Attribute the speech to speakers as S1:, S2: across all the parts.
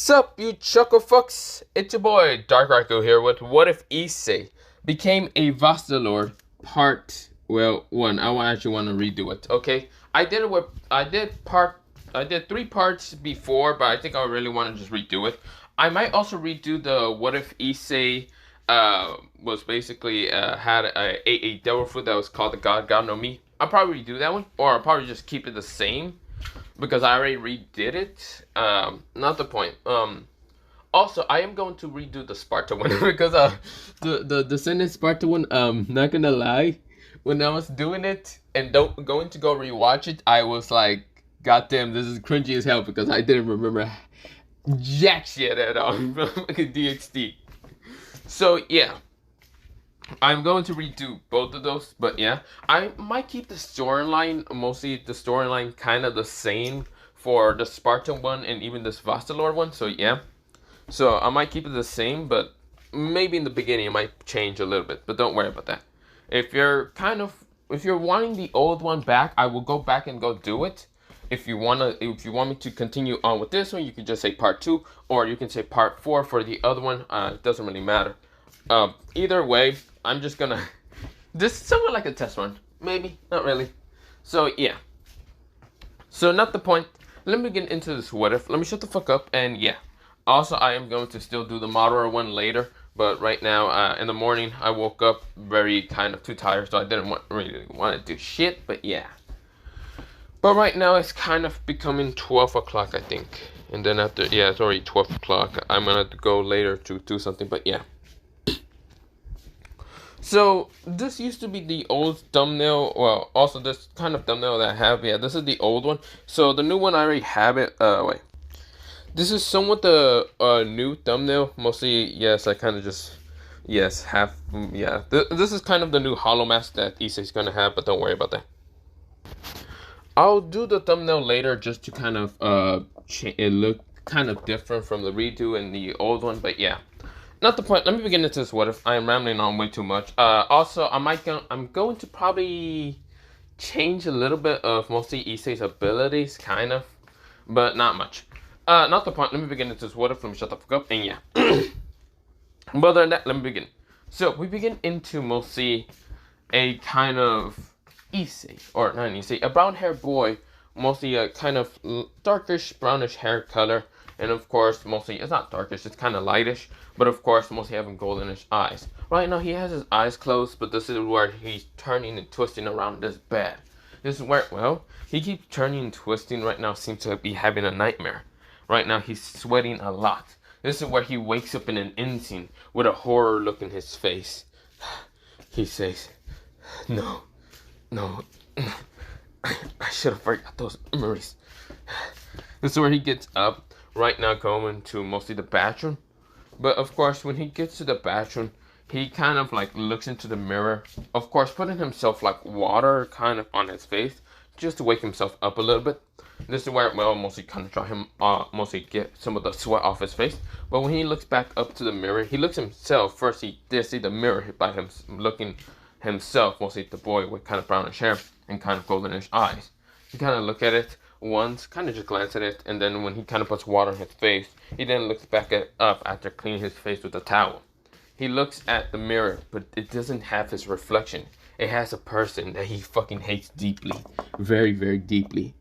S1: Sup, you chuckle fucks? It's your boy Dark Raikou here with What If Issei became a Vasto Lord part 1. I actually want to redo it. Okay, I did 3 parts before, but I think I really want to just redo it. I might also redo the What If Issei was basically had a devil fruit that was called the God No Me. I'll probably redo that one, or I'll probably just keep it the same because I already redid it. Not the point. Also, I am going to redo the Sparta one because the Descendant Sparta one. Not gonna lie, when I was doing it and going to go rewatch it, I was like, God damn, this is cringy as hell because I didn't remember jack shit at all from DxD. So yeah. I'm going to redo both of those, but yeah, I might keep the storyline, mostly the storyline kind of the same for the Spartan one and even this Vastalord one, so yeah. So I might keep it the same, but maybe in the beginning it might change a little bit, but don't worry about that. If you're wanting the old one back, I will go back and go do it. If you want me to continue on with this one, you can just say part 2, or you can say part 4 for the other one. It doesn't really matter. Either way, I'm just gonna this is somewhat like a test run, maybe not really. So yeah, so not the point. Let me get into this what if. Let me shut the fuck up. And yeah, also I am going to still do the moderate one later, but right now in the morning I woke up very kind of too tired, so I didn't really want to do shit. But yeah, but right now it's kind of becoming 12 o'clock, I think, and then after, yeah, it's already 12 o'clock. I'm gonna have to go later to do something, but yeah. So, this used to be the old thumbnail, well, also this kind of thumbnail that I have, yeah, this is the old one. So, the new one, I already have it, wait. This is somewhat the new thumbnail, mostly, yes, I kind of just, yes, have, yeah. This is kind of the new hollow mask that Issei's gonna have, but don't worry about that. I'll do the thumbnail later just to kind of, it look kind of different from the redo and the old one, but yeah. Not the point. Let me begin into this what if. I am rambling on way too much. Also, I'm going to probably change a little bit of mostly Issei's abilities, kind of, but not much. Not the point. Let me begin into this what if. Let me shut the fuck up. And yeah. But other than that, let me begin. So we begin into mostly a kind of Issei, or not an Issei, a brown-haired boy, mostly a kind of darkish brownish hair color. And of course, mostly, it's not darkish, it's kind of lightish. But of course, mostly having goldenish eyes. Right now, he has his eyes closed, but this is where he's turning and twisting around this bed. This is where, well, he keeps turning and twisting right now, seems to be having a nightmare. Right now, he's sweating a lot. This is where he wakes up in an end scene with a horror look in his face. He says, no, I should have forgot those memories. This is where he gets up. Right now going to mostly the bathroom. But of course, when he gets to the bathroom, he kind of like looks into the mirror. Of course, putting himself like water kind of on his face just to wake himself up a little bit. This is where, well, mostly kind of try him, mostly get some of the sweat off his face. But when he looks back up to the mirror, he looks himself. First, he did see the mirror by him looking himself, mostly the boy with kind of brownish hair and kind of goldenish eyes. He kind of look at it once, kind of just glance at it, and then when he kind of puts water on his face, he then looks back up after cleaning his face with a towel. He looks at the mirror, but it doesn't have his reflection. It has a person that he fucking hates deeply. Very, very deeply.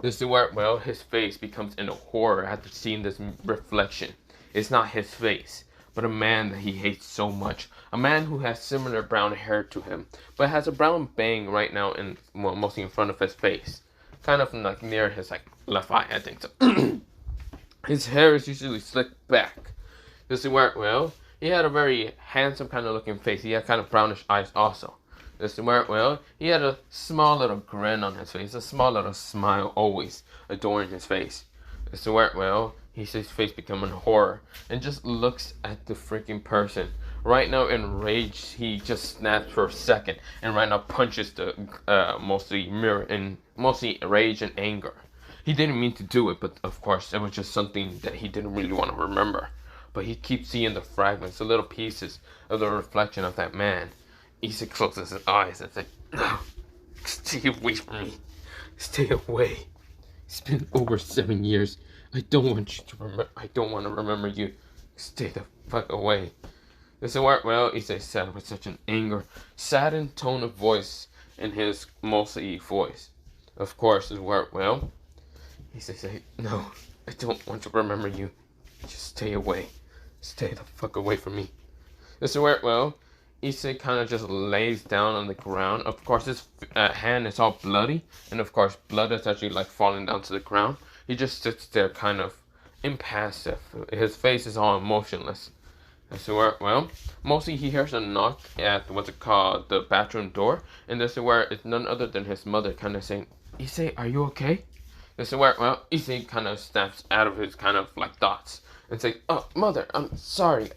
S1: This is where, well, his face becomes in a horror after seeing this reflection. It's not his face, but a man that he hates so much. A man who has similar brown hair to him, but has a brown bang right now, well, mostly in front of his face. Kind of like near his like left eye, I think so. His hair is usually slicked back. This is where, well, he had a very handsome kind of looking face. He had kind of brownish eyes also. This is where, well, he had a small little grin on his face, a small little smile always adoring his face. This is where, well, he sees his face becoming horror and just looks at the freaking person. Right now, enraged, he just snaps for a second and right now punches the mostly mirror in mostly rage and anger. He didn't mean to do it, but of course, it was just something that he didn't really want to remember. But he keeps seeing the fragments, the little pieces of the reflection of that man. Issei closes his eyes and says, "No, stay away from me. Stay away. It's been over 7 years. I don't want you to remember. I don't want to remember you. Stay the fuck away. This is where, well, Issei said with such an anger, saddened tone of voice in his mostly voice. Of course, is where, well, Issei said, no, I don't want to remember you. Just stay away. Stay the fuck away from me. This is where, well, Issei kind of just lays down on the ground. Of course, his hand is all bloody, and of course, blood is actually like falling down to the ground. He just sits there kind of impassive. His face is all emotionless. This is where, well, mostly he hears a knock at what's it called, the bathroom door, and this is where it's none other than his mother kind of saying, Issei, are you okay? This is where, well, Issei kind of snaps out of his kind of like thoughts and say, oh, mother, I'm sorry,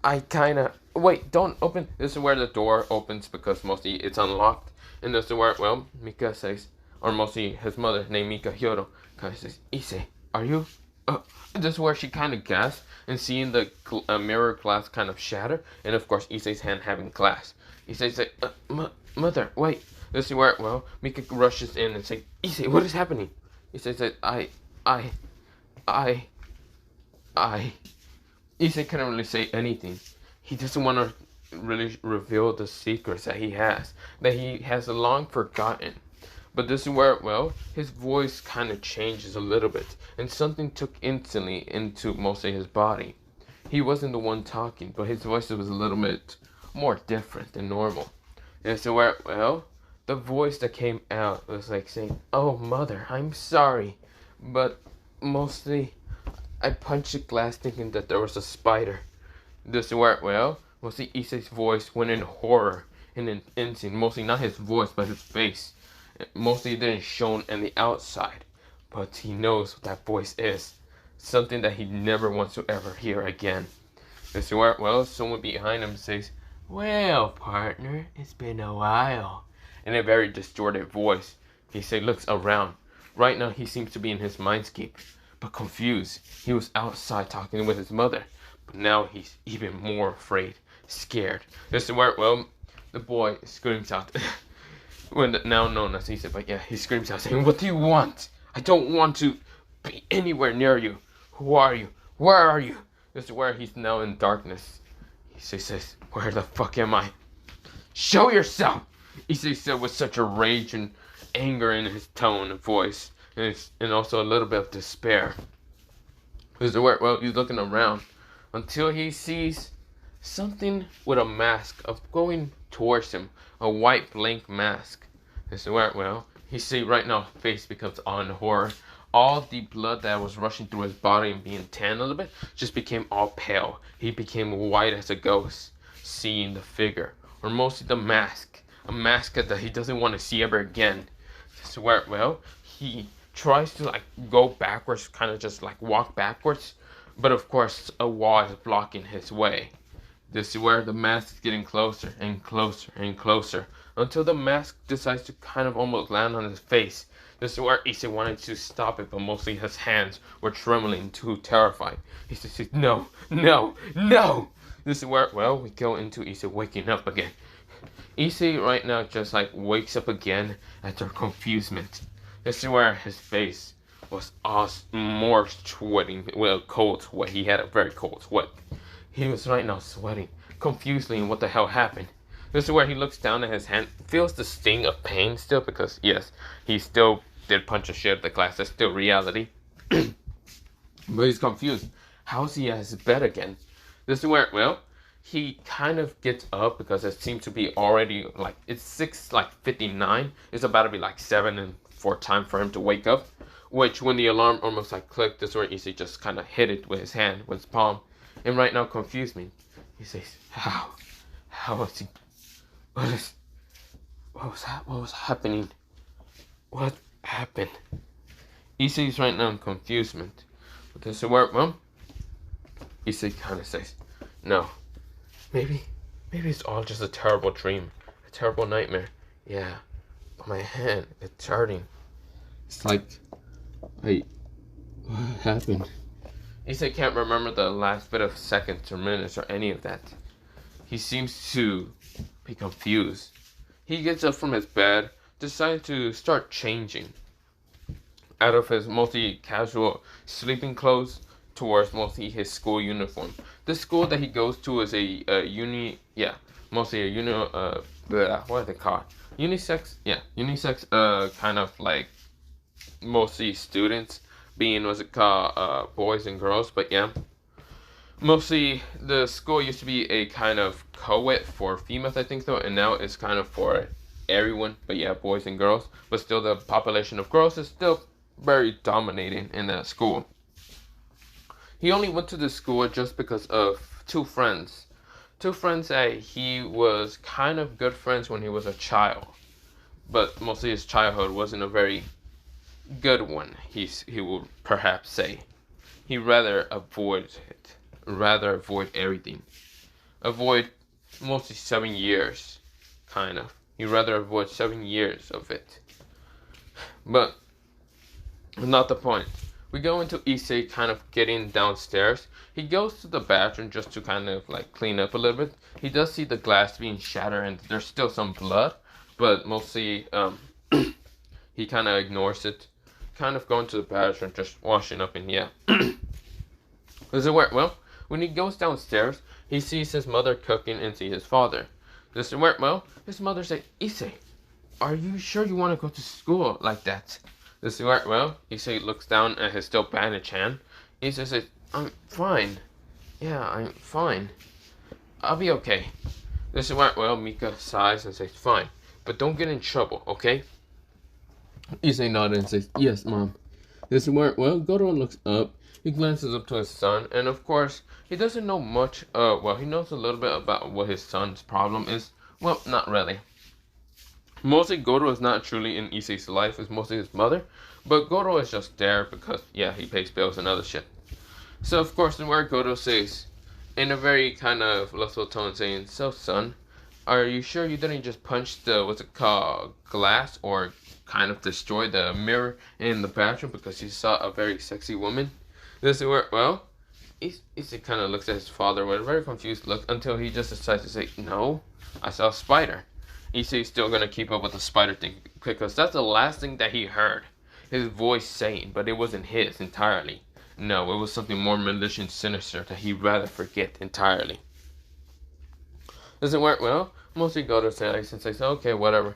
S1: I kind of, wait, don't open. This is where the door opens because mostly it's unlocked, and this is where, well, Mika says, or mostly his mother named Mika Hyodo kind of says, Issei, are you? This is where she kind of gasps and seeing the mirror glass kind of shatter, and of course Issei's hand having glass. Issei's like, mother, wait. This is where, well, Mika rushes in and says, Issei, what is happening? Issei says, Issei can't really say anything. He doesn't want to really reveal the secrets that he has long forgotten. But this is where, well, his voice kind of changes a little bit, and something took instantly into mostly his body. He wasn't the one talking, but his voice was a little bit more different than normal. And so where, well, the voice that came out was like saying, oh, mother, I'm sorry, but mostly I punched the glass thinking that there was a spider. This is where, well, mostly Issei's voice went in horror and in insane, mostly not his voice, but his face. Mostly it didn't show on the outside, but he knows what that voice is. Something that he never wants to ever hear again. This is where, well, someone behind him says, well, partner, it's been a while. In a very distorted voice, Issei looks around. Right now he seems to be in his mindscape, but confused. He was outside talking with his mother, but now he's even more afraid, scared. This is where, well, the boy screams out. Now known as Issei, but yeah, he screams out saying, what do you want? I don't want to be anywhere near you. Who are you? Where are you? This is where he's now in darkness. Issei says, where the fuck am I? Show yourself! Issei said with such a rage and anger in his tone and voice, and also a little bit of despair. This is where, well, he's looking around until he sees something with a mask of going towards him, a white blank mask. This is where, well, he see right now his face becomes on horror. All the blood that was rushing through his body and being tan a little bit just became all pale. He became white as a ghost, seeing the figure, or mostly the mask, a mask that he doesn't want to see ever again. This is where, well, he tries to like go backwards, kind of just like walk backwards, but of course a wall is blocking his way. This is where the mask is getting closer and closer and closer until the mask decides to kind of almost land on his face. This is where Issei wanted to stop it, but mostly his hands were trembling, too terrified. He says, no, no, no! This is where, well, we go into Issei waking up again. Issei right now just like wakes up again after confusement. This is where his face was all more sweating, well, cold sweat. He had a very cold sweat. He was right now sweating, confusedly in what the hell happened. This is where he looks down at his hand, feels the sting of pain still, because yes, he still did punch a shit at the glass. That's still reality. But he's confused. How is he at his bed again? This is where, well, he kind of gets up because it seems to be already like, it's 6:59. It's about to be like 7 and 4 time for him to wake up. Which when the alarm almost like clicked, this is where Issei just kind of hit it with his hand, with his palm. And right now confused me. He says, how was he? What was happening? What happened? Issei's right now in confusement. But this is where, well, Issei kind of says, no, maybe it's all just a terrible dream, a terrible nightmare. Yeah, but my hand, it's hurting. It's like, what happened? Issei can't remember the last bit of seconds or minutes or any of that. He seems to be confused. He gets up from his bed, decides to start changing. out of his mostly casual sleeping clothes towards mostly his school uniform. The school that he goes to is mostly a what are they called? Unisex, unisex, kind of like mostly students being, what's it called, boys and girls, but yeah. Mostly the school used to be a kind of co-ed for females, I think so, and now it's kind of for everyone, but yeah, boys and girls. But still, the population of girls is still very dominating in that school. He only went to the school just because of two friends. Two friends that he was kind of good friends when he was a child, but mostly his childhood wasn't a very good one, he would perhaps say. He rather avoid it. Rather avoid everything. Avoid mostly 7 years, kind of. He'd rather avoid 7 years of it. But not the point. We go into Issei kind of getting downstairs. He goes to the bathroom just to kind of like clean up a little bit. He does see the glass being shattered and there's still some blood, but mostly he kind of ignores it. Kind of going to the bathroom, just washing up, and yeah. Does it work? Well, when he goes downstairs, he sees his mother cooking and sees his father. Does it work? Well, his mother said, Issei, are you sure you want to go to school like that? Does it work? Well, Issei looks down at his still bandaged hand. Issei says, I'm fine. Yeah, I'm fine. I'll be okay. Does it work? Well, Mika sighs and says, fine, but don't get in trouble, okay? Issei nods and says, yes, Mom. Does it work? Well, Goro looks up. He glances up to his son, and of course, he doesn't know much. He knows a little bit about what his son's problem is. Well, not really. Mostly, Goro is not truly in Issei's life. It's mostly his mother. But Goro is just there because, yeah, he pays bills and other shit. So, of course, where Goro says, in a very kind of little tone, saying, so, son, are you sure you didn't just punch the, what's it called, glass, or kind of destroy the mirror in the bathroom because you saw a very sexy woman? Does it work? Well, Issei kind of looks at his father with a very confused look until he just decides to say, no, I saw a spider. Issei's still going to keep up with the spider thing because that's the last thing that he heard his voice saying, but it wasn't his entirely. No, it was something more malicious and sinister that he'd rather forget entirely. Does it work? Well, mostly go to say and says, okay, whatever.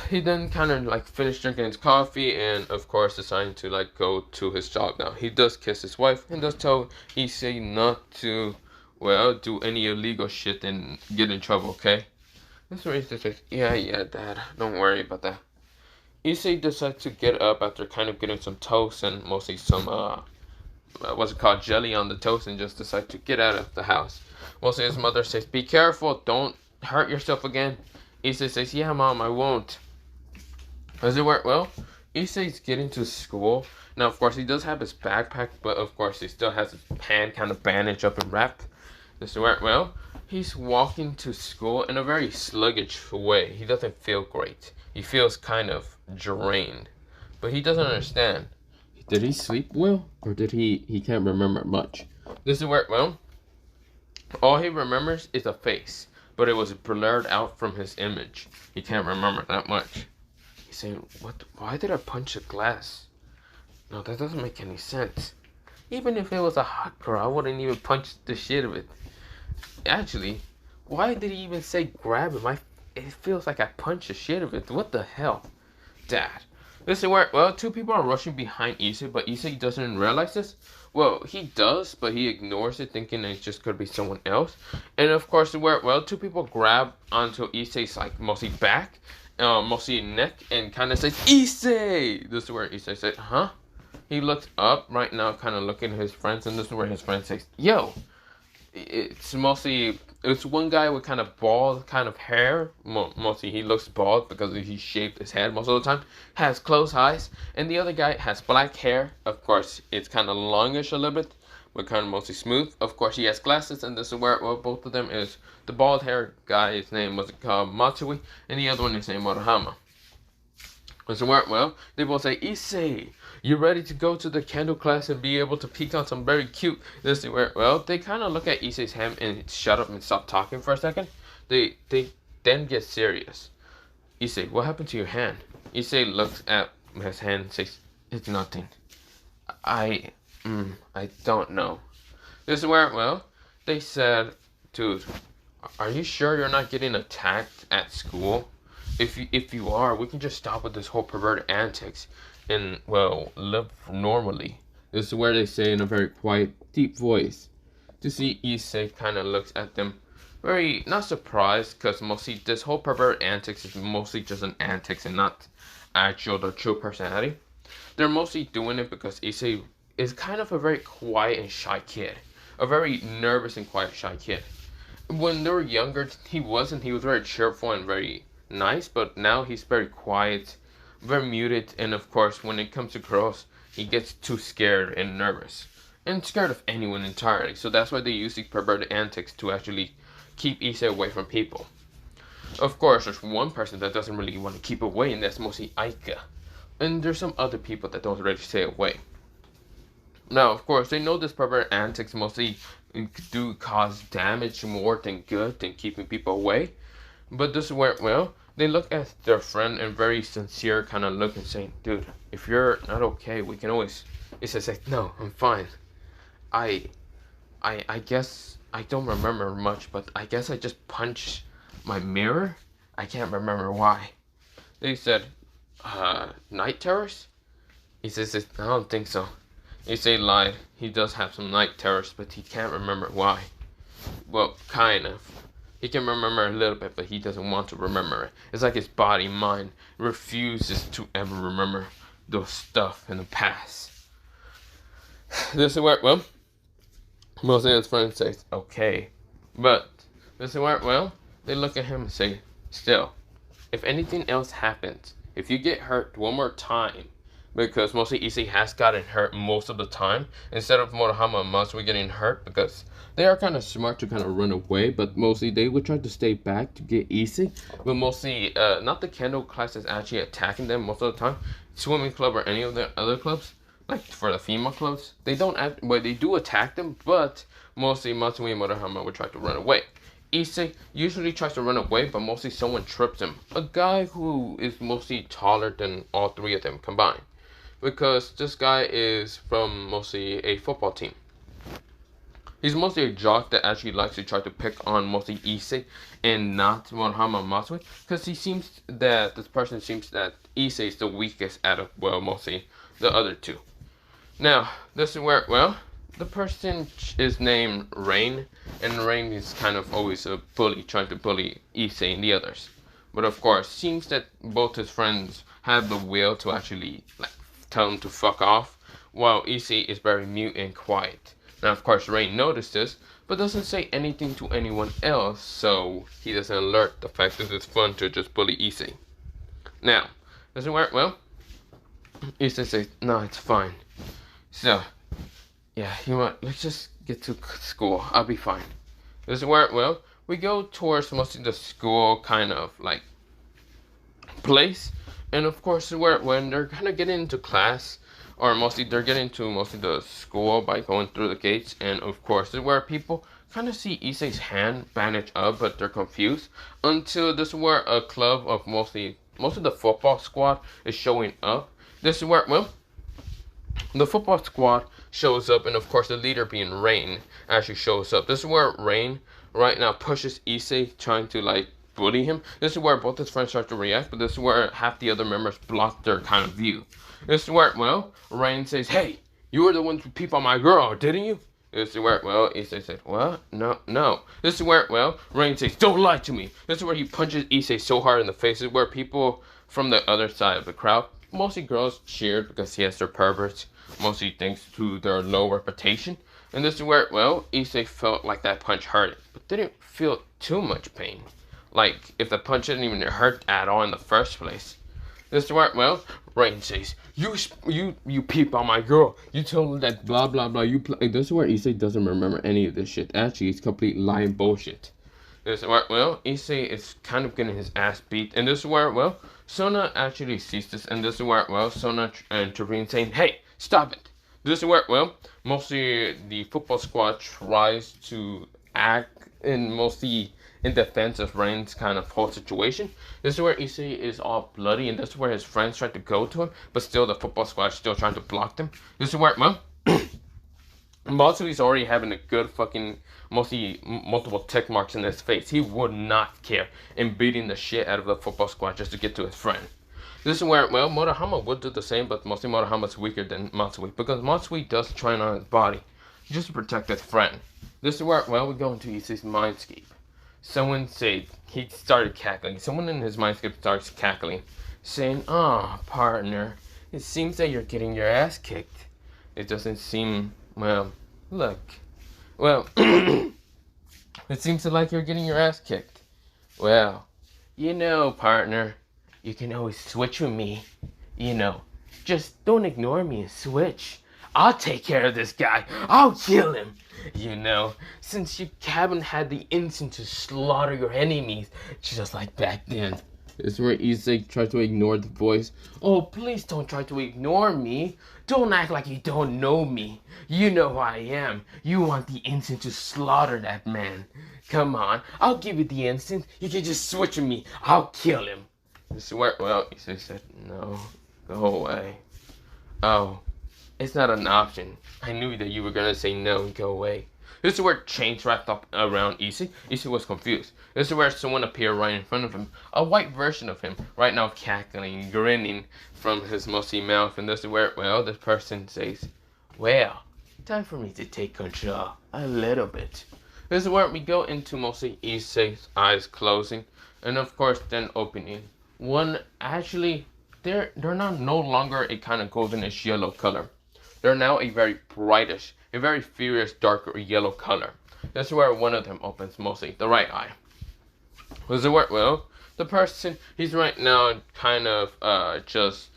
S1: He then kind of like finished drinking his coffee and of course decided to like go to his job now. He does kiss his wife and does tell Issei not to, well, do any illegal shit and get in trouble, okay? That's where Issei says, yeah, Dad, don't worry about that. Issei decides to get up after kind of getting some toast and mostly some, what's it called, jelly on the toast, and just decides to get out of the house. Mostly his mother says, be careful, don't hurt yourself again. Issei says, yeah, Mom, I won't. Does it work? Well, Issei's getting to school. Now, of course, he does have his backpack, but of course, he still has his hand kind of bandaged up and wrapped. Does it work? Well, he's walking to school in a very sluggish way. He doesn't feel great. He feels kind of drained. But he doesn't understand. Did he sleep well? Or did he can't remember much? Does it work? Well, all he remembers is a face. But it was blurred out from his image. He can't remember that much. He's saying, what? Why did I punch a glass? No, that doesn't make any sense. Even if it was a hot girl, I wouldn't even punch the shit of it. Actually, why did he even say grab him? It feels like I punched the shit of it. What the hell? Dad. Listen, well, two people are rushing behind Issei, but Issei doesn't realize this. Well, he does, but he ignores it, thinking it just could be someone else. And of course, well, two people grab onto Issei's like mostly back, mostly neck, and kind of says, Issei! This is where Issei said, huh? He looks up right now, kind of looking at his friends, and this is where his friend says, yo! It's one guy with kind of bald kind of hair. Mostly he looks bald because he shaved his head most of the time. Has closed eyes. And the other guy has black hair. Of course, it's kind of longish a little bit, but kind of mostly smooth. Of course, he has glasses, and this is where, well, both of them is the bald hair guy. His name was called Matsui, and the other one is named Morohama. So well, they both say, Issei, you ready to go to the candle class and be able to peek on some very cute this and where? Well, they kind of look at Issei's hand and shut up and stop talking for a second. They then get serious. Issei, what happened to your hand? Issei looks at his hand and says, It's nothing. I, I don't know. This is where, well, they said, dude, are you sure you're not getting attacked at school? If you are, we can just stop with this whole perverted antics and, well, live normally. This is where they say in a very quiet, deep voice. To see Issei kind of looks at them very, not surprised, because mostly this whole perverted antics is mostly just an antics and not actual, the true personality. They're mostly doing it because Issei is kind of a very quiet and shy kid. A very nervous and quiet, shy kid. When they were younger, he wasn't. He was very cheerful and very nice, but now he's very quiet, very muted, and of course, when it comes to girls, he gets too scared and nervous. And scared of anyone entirely. So that's why they use these perverted antics to actually keep Issei away from people. Of course, there's one person that doesn't really want to keep away, and that's mostly Aika. And there's some other people that don't really stay away. Now, of course, they know this pervert antics mostly do cause damage more than good than keeping people away. But this is where, well, they look at their friend and very sincere kind of look and saying, dude, if you're not okay, we can always. He says, like, no, I'm fine. I guess I don't remember much, but I guess I just punched my mirror. I can't remember why. They said, night terrors? He says, I don't think so. Issei lied. He does have some night terrors, but he can't remember why. Well, kind of. He can remember a little bit, but he doesn't want to remember it. It's like his body, mind, refuses to ever remember those stuff in the past. This is where, well, most of his friends say, okay. But, this is where, well, they look at him and say, still, if anything else happens, if you get hurt one more time, because mostly Issei has gotten hurt most of the time, instead of Murahama and Matsui getting hurt, because they are kind of smart to kind of run away, but mostly they would try to stay back to get Issei, but mostly, not the Kendo class is actually attacking them most of the time, swimming club or any of the other clubs, like for the female clubs, they don't act, well, they do attack them, but mostly Matsui and Murahama would try to run away. Issei usually tries to run away, but mostly someone trips him. A guy who is mostly taller than all three of them combined. Because this guy is from mostly a football team. He's mostly a jock that actually likes to try to pick on mostly Issei and not Murahama Matsui. Because this person seems that Issei is the weakest out of, well, mostly the other two. Now, this is where, well, the person is named Rain, and Rain is kind of always a bully, trying to bully Issei and the others. But of course, seems that both his friends have the will to actually, like, tell him to fuck off, while Issei is very mute and quiet. Now, of course, Rain noticed this, but doesn't say anything to anyone else, so he doesn't alert the fact that it's fun to just bully Issei. Now, doesn't work well. Issei says, no, it's fine. So, yeah, you know what, let's just get to school. I'll be fine. Doesn't work well. We go towards mostly the school kind of like place. And of course, when they're kind of getting into class, or mostly they're getting to mostly the school by going through the gates. And of course, this is where people kind of see Issei's hand bandaged up, but they're confused. Until this is where a club of most of the football squad is showing up. This is where, well, the football squad shows up, and of course the leader being Rain actually shows up. This is where Rain right now pushes Issei, trying to like bully him. This is where both his friends start to react, but this is where half the other members block their kind of view. This is where, well, Rain says, hey, you were the one to peep on my girl, didn't you? This is where, well, Issei says, what? No. This is where, well, Rain says, don't lie to me. This is where he punches Issei so hard in the face. This is where people from the other side of the crowd, mostly girls, cheered because yes, they're perverts, mostly thanks to their low reputation. And this is where, well, Issei felt like that punch hurt it, but didn't feel too much pain. Like, if the punch didn't even hurt at all in the first place. This is where, well, Rain says, you peep on my girl. You told her that blah, blah, blah. This is where Issei doesn't remember any of this shit. Actually, it's complete lying bullshit. This is where, well, Issei is kind of getting his ass beat. And this is where, well, Sona actually sees this. And this is where, well, Sona intervenes saying, hey, stop it. This is where, well, mostly the football squad tries to act in in defense of Rain's kind of whole situation. This is where Issei is all bloody, and this is where his friends try to go to him, but still the football squad is still trying to block them. This is where, well, Matsui's already having a good fucking multiple tick marks in his face. He would not care in beating the shit out of the football squad just to get to his friend. This is where, well, Murahama would do the same, but mostly Murahama's weaker than Matsui, because Matsui does train on his body just to protect his friend. This is where, well, we go into Issei's mindscape. Someone said he started cackling. Someone in his mindscape starts cackling, saying, "Ah, partner, it seems that you're getting your ass kicked." It doesn't seem, well, look, well, it seems like you're getting your ass kicked. Well, you know, partner, you can always switch with me. You know, just don't ignore me and switch. I'll take care of this guy. I'll kill him. You know, since you haven't had the instinct to slaughter your enemies, just like back then. This is where Issei tries to ignore the voice. "Oh, please don't try to ignore me. Don't act like you don't know me. You know who I am. You want the instinct to slaughter that man. Come on, I'll give you the instinct. You can just switch with me. I'll kill him." This is where, well, Issei said, "No, go away." "Oh, it's not an option. I knew that you were gonna say no and go away." This is where chains wrapped up around Issei. Issei was confused. This is where someone appeared right in front of him. A white version of him, right now cackling, grinning from his musty mouth. And this is where, well, this person says, "Well, time for me to take control a little bit." This is where we go into mostly Issei's eyes closing, and of course then opening. One, actually, they're not no longer a kind of goldenish yellow color. They're now a very brightish, a very furious darker yellow color. That's where one of them opens mostly, the right eye. Was it work? Well, the person, he's right now kind of just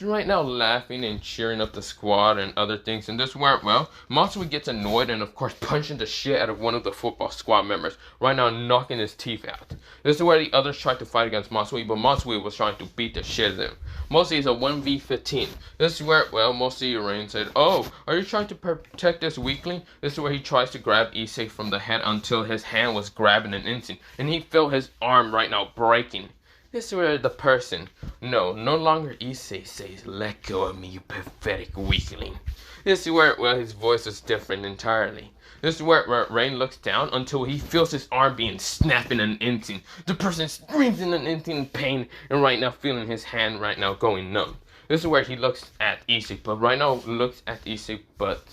S1: right now laughing and cheering up the squad and other things. And this where, well, Matsui gets annoyed and of course punching the shit out of one of the football squad members, right now knocking his teeth out. This is where the others tried to fight against Matsui, but Matsui was trying to beat the shit out of him. Mostly is a 1v15. This is where, well, mostly Rain said, "Oh, are you trying to protect this weakling?" This is where he tries to grab Issei from the head until his hand was grabbed in an instant, and he felt his arm right now breaking. This is where the person, no longer Issei, says, "Let go of me, you pathetic weakling." This is where, well, his voice is different entirely. This is where Rain looks down until he feels his arm being snapped in an instant. The person screams in an instant in pain and right now feeling his hand right now going numb. This is where he looks at Issei, but right now looks at Issei, but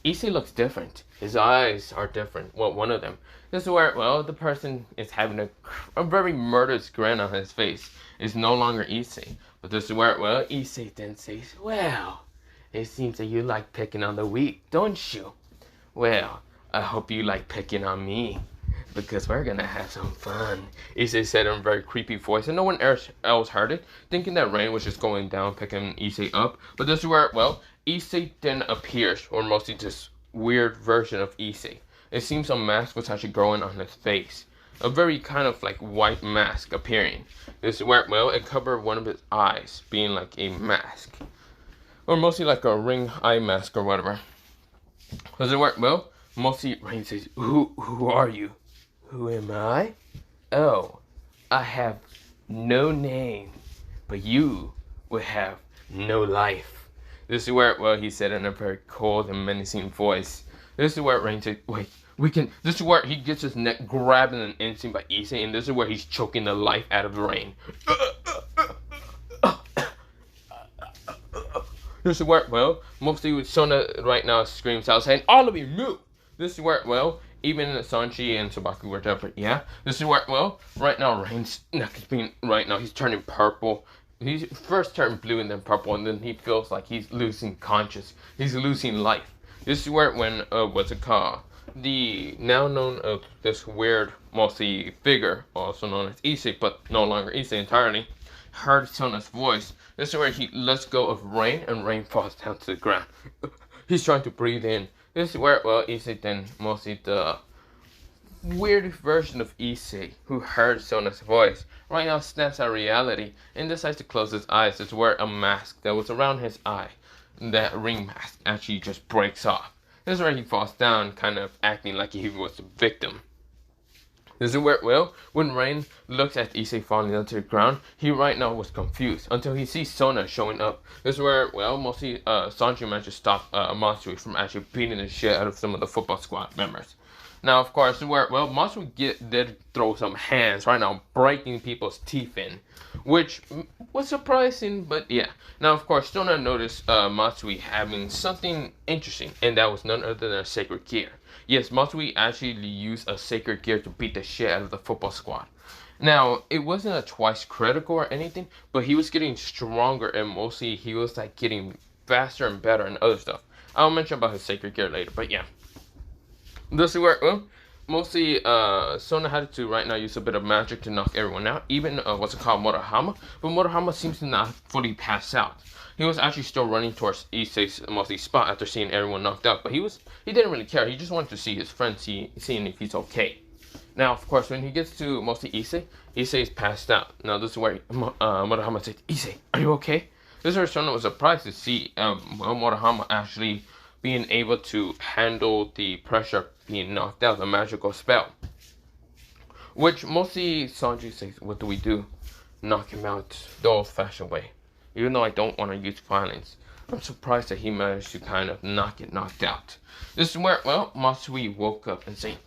S1: Issei looks different. His eyes are different. Well, one of them. This is where, well, the person is having a very murderous grin on his face. It's no longer Issei. But this is where, well, Issei then says, "Well, it seems that you like picking on the weak, don't you? Well, I hope you like picking on me, because we're gonna have some fun." Issei said in a very creepy voice, and no one else heard it, thinking that Rain was just going down, picking Issei up. But this is where, well, Issei then appears, or mostly this weird version of Issei. It seems a mask was actually growing on his face. A very kind of like white mask appearing. This is where, well, it covered one of his eyes, being like a mask. Or mostly like a ring eye mask or whatever. Does it work? Well, mostly Rain says, Who are you?" "Who am I? Oh, I have no name, but you will have no life." This is where, well, he said in a very cold and menacing voice. This is where Rain says, "Wait, we can." This is where he gets his neck grabbed in an instant by Issei, and this is where he's choking the life out of Rain. This is where, well, mostly Sona right now screams out saying, "All of you, move!" This is where, well, even Sanji and Tsubaku were different, yeah? This is where, well, right now Rain's neck is being, right now, he's turning purple. He first turned blue and then purple, and then he feels like he's losing conscious. He's losing life. This is where when, what's it called? The now known of this weird, mostly figure, also known as Issei, but no longer Issei entirely, heard Sona's voice. This is where he lets go of Rain, and Rain falls down to the ground. He's trying to breathe in. This is where, well, Issei then, mostly the weird version of Issei, who heard Sona's voice, right now snaps out reality and decides to close his eyes. It's where a mask that was around his eye, that ring mask, actually just breaks off. This is where he falls down, kind of acting like he was a victim. This is where, well, when Rain looks at Issei falling down to the ground, he right now was confused until he sees Sona showing up. This is where, well, mostly Sanji managed to stop Matsui from actually beating the shit out of some of the football squad members. Now, of course, where, well, Matsui did throw some hands right now, breaking people's teeth in, which was surprising, but yeah. Now, of course, Sona noticed Matsui having something interesting, and that was none other than a sacred gear. Yes, Matsui actually used a sacred gear to beat the shit out of the football squad. Now, it wasn't a twice critical or anything, but he was getting stronger, and mostly he was like getting faster and better and other stuff. I'll mention about his sacred gear later, but yeah. This is where, well, mostly Sona had to right now use a bit of magic to knock everyone out, even what's it called, Murahama, but Murahama seems to not fully pass out. He was actually still running towards Issei's mostly spot after seeing everyone knocked out, but he didn't really care. He just wanted to see his friend, seeing if he's okay. Now, of course, when he gets to mostly Issei's passed out. Now, this is where Murahama says, "Issei, are you okay?" This is where Sona was surprised to see Murahama actually being able to handle the pressure of being knocked out, the magical spell. Which mostly Sanji says, "What do we do? Knock him out the old-fashioned way." Even though I don't want to use violence, I'm surprised that he managed to kind of not get knocked out. This is where, well, Matsui woke up and saying,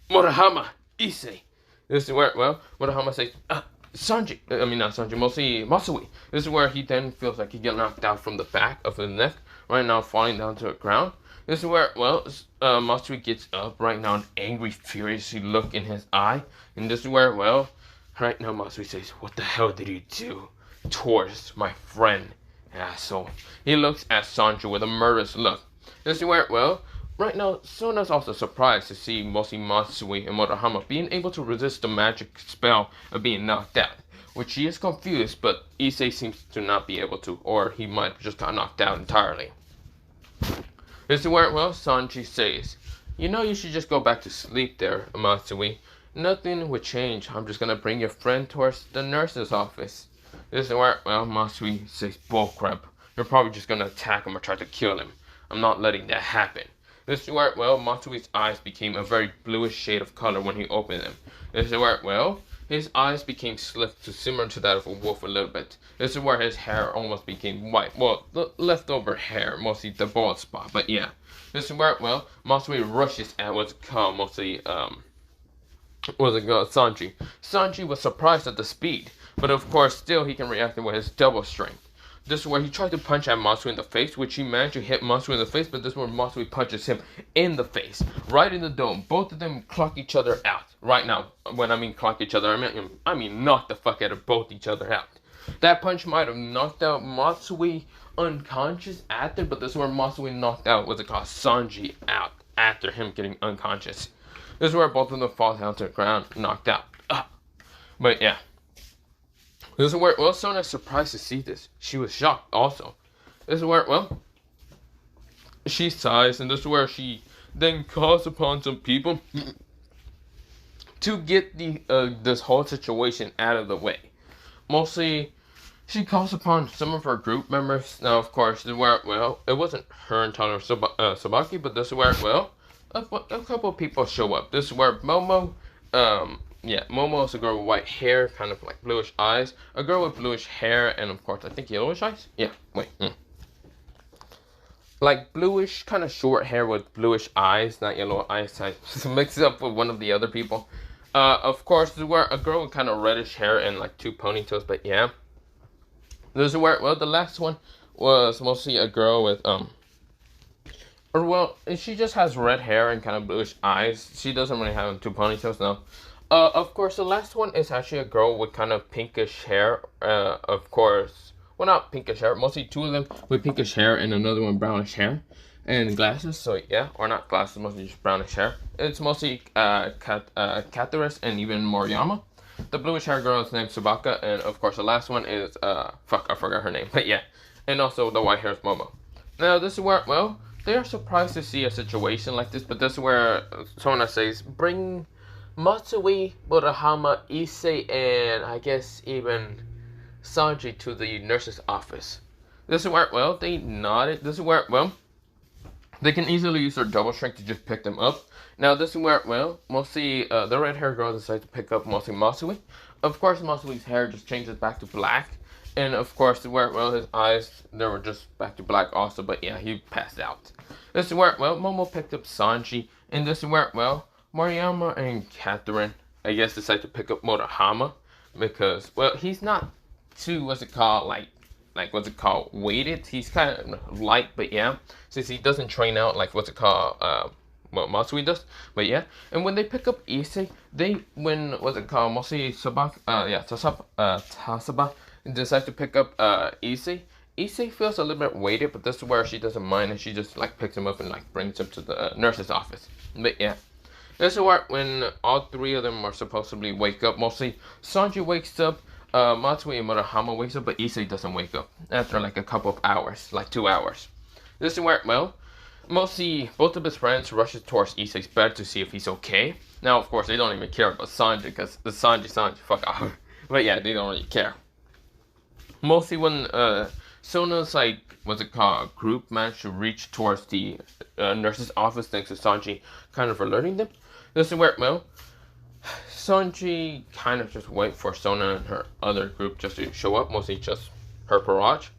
S1: "Murahama, Issei." This is where, well, Murahama says, Sanji, not Sanji, mostly Matsui. This is where he then feels like he get knocked out from the back of the neck, right now falling down to the ground. This is where, well, Matsui gets up right now, an angry, furious look in his eye. And this is where, well, right now Matsui says, "What the hell did you do towards my friend, asshole?" He looks at Sanji with a murderous look. This is where, well, right now Sona's also surprised to see mostly Matsui and Murahama being able to resist the magic spell of being knocked out. Which she is confused, but Issei seems to not be able to, or he might just got knocked out entirely. This is where, well, Sanji says, "You know, you should just go back to sleep there, Matsui. Nothing would change. I'm just gonna bring your friend towards the nurse's office." This is where, well, Matsui says, "Bullcrap. You're probably just gonna attack him or try to kill him. I'm not letting that happen." This is where, well, Matsui's eyes became a very bluish shade of color when he opened them. This is where, well, his eyes became slit to similar to that of a wolf a little bit. This is where his hair almost became white. Well, the leftover hair, mostly the bald spot, but yeah. This is where, well, Matsui rushes at what's called mostly, Sanji. Sanji was surprised at the speed, but of course, still he can react with his double strength. This is where he tried to punch at Matsui in the face, which he managed to hit Matsui in the face, but this is where Matsui punches him in the face, right in the dome. Both of them clock each other out. Right now, when I mean clock each other, I mean knock the fuck out of both each other out. That punch might have knocked out Matsui unconscious after, but this is where Matsui knocked out, what's it called, Sanji out after him getting unconscious. This is where both of them fall down to the ground, knocked out. But yeah. This is where, well, Sona's surprised to see this. She was shocked also. This is where, well, she sighs, and this is where she then calls upon some people to get this whole situation out of the way. Mostly, she calls upon some of her group members. Now, of course, this is where, well, it wasn't her and Tana Sabaki, but this is where, well, a couple of people show up. This is where Momo, Momo is a girl with white hair, kind of like bluish eyes. A girl with bluish hair, and of course, I think yellowish eyes? Yeah, wait. Like bluish, kind of short hair with bluish eyes, not yellow eyes. I mix it up with one of the other people. Of course, this is where a girl with kind of reddish hair and like two ponytails, but yeah. This is where, well, the last one was mostly a girl with, she just has red hair and kind of bluish eyes. She doesn't really have two ponytails, no. Of course, the last one is actually a girl with kind of pinkish hair. Of course, well, not pinkish hair. Mostly two of them with pinkish hair and another one brownish hair and glasses. So yeah, or not glasses, mostly just brownish hair. It's mostly Katarus and even Moriyama. The bluish hair girl is named Subaka, and of course the last one is I forgot her name, but yeah, and also the white hair is Momo. Now this is where, well, they are surprised to see a situation like this, but this is where Sona says, "Bring Matsui, Murahama, Issei, and I guess even Sanji to the nurse's office." This is where, well, they nodded. This is where, well, They can easily use their double strength to just pick them up. Now this is where, well, mostly the red hair girl decides to pick up mostly Masui. Of course, Masui's hair just changes back to black. And of course, where, well, his eyes, they were just back to black also. But yeah, he passed out. This is where, well, Momo picked up Sanji. And this is where, well, Mariyama and Catherine, I guess, decide to pick up Murahama. Because, well, he's not too, what's it called, what's it called, weighted. He's kind of light, but yeah, since he doesn't train out like what's it called, what Matsui does. But yeah, and when they pick up Issei, when what's it called, mostly Tasaba decides to pick up Issei. Issei feels a little bit weighted, but this is where she doesn't mind, and she just like picks him up and like brings him to the nurse's office. But yeah, this is where when all three of them are supposedly wake up. Mostly Sanji wakes up. Matsui and Murahama wakes up, but Issei doesn't wake up after like a couple of hours, like 2 hours. This is where, well, mostly both of his friends rushes towards Issei's bed to see if he's okay. Now, of course, they don't even care about Sanji because the Sanji, fuck off. But yeah, they don't really care. Mostly when Sona's like, what's it called, group managed to reach towards the nurse's office thanks to Sanji kind of alerting them. This is where, well, Sanji kind of just wait for Sona and her other group just to show up, mostly just her barrage.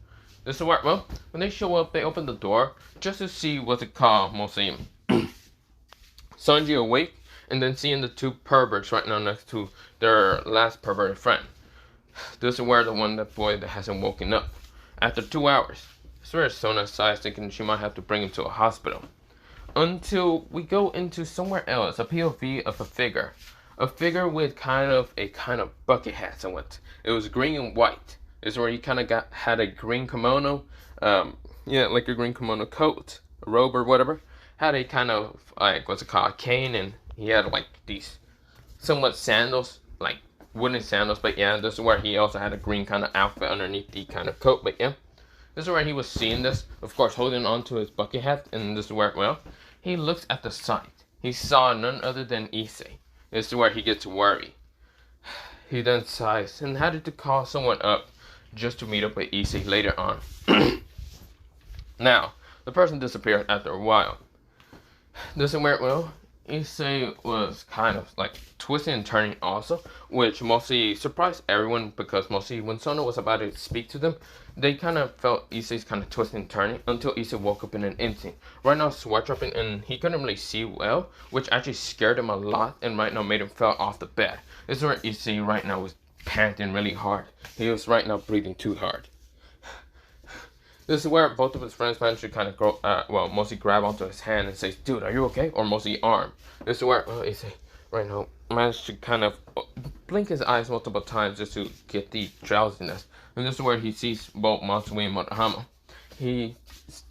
S1: This is where, well, when they show up, they open the door just to see what's it called, mostly Sanji awake, and then seeing the two perverts right now next to their last perverted friend. This is where the boy that hasn't woken up. After 2 hours, this is where Sona sighs, thinking she might have to bring him to a hospital. Until we go into somewhere else, a POV of a figure. A figure with kind of bucket hat somewhat. It was green and white. This is where he kind of had a green kimono, yeah, like a green kimono coat, a robe or whatever. Had a kind of like what's it called, a cane, and he had like these somewhat sandals, like wooden sandals. But yeah, this is where he also had a green kind of outfit underneath the kind of coat. But yeah, this is where he was seeing this, of course, holding on to his bucket hat, and this is where, well, he looks at the sight. He saw none other than Issei. This is where he gets worried. He then sighs and had to call someone up just to meet up with Issei later on. Now, the person disappeared after a while. This is where, well, Issei was kind of like twisting and turning also, which mostly surprised everyone because mostly when Sona was about to speak to them, they kind of felt Issei's kind of twisting and turning until Issei woke up in an instant. Right now, sweat dropping, and he couldn't really see well, which actually scared him a lot, and right now made him fall off the bed. This is where Issei right now was panting really hard. He was right now breathing too hard. This is where both of his friends managed to kind of go, well, mostly grab onto his hand and say, "Dude, are you okay?" Or mostly arm. This is where, well, Issei right now managed to kind of blink his eyes multiple times just to get the drowsiness. And this is where he sees both Matsui and Murahama. He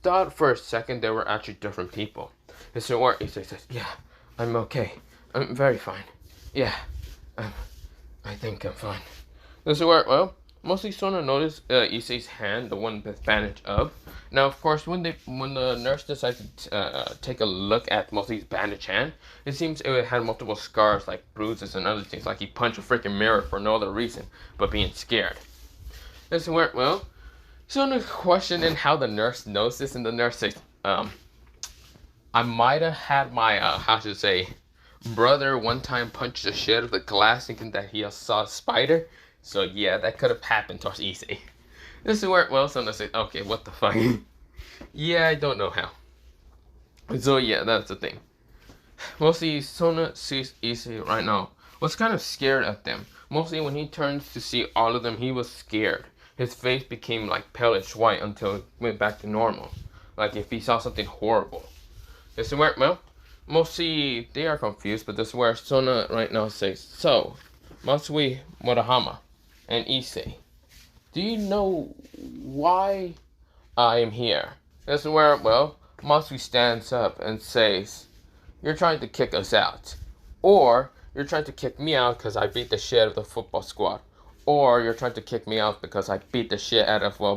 S1: thought for a second they were actually different people. This is where Issei says, "Yeah, I'm okay. I'm very fine. Yeah, I think I'm fine." This is where, well, mostly Sona noticed Issei's hand, the one that's bandaged up. Now, of course, when the nurse decided to take a look at mostly's bandaged hand, it seems it had multiple scars, like bruises and other things, like he punched a freaking mirror for no other reason but being scared. This is where, well, Sona questioning how the nurse knows this, and the nurse says, "I might have had my, how to say, brother one time punched the shit out of the glass thinking that he saw a spider. So yeah, that could have happened towards Issei." This is where, well, Sona says, "Okay, what the fuck?" Yeah, I don't know how. So yeah, that's the thing. Mostly Sona sees Issei right now was kind of scared at them. Mostly when he turns to see all of them, he was scared. His face became like palish white until it went back to normal. Like if he saw something horrible. This is where, well, mostly they are confused, but this is where Sona right now says, "So, Matsui, Murahama, and Issei, do you know why I am here?" This is where, well, Matsui stands up and says, "You're trying to kick us out. Or you're trying to kick me out because I beat the shit out of the football squad. Or you're trying to kick me out because I beat the shit out of, well,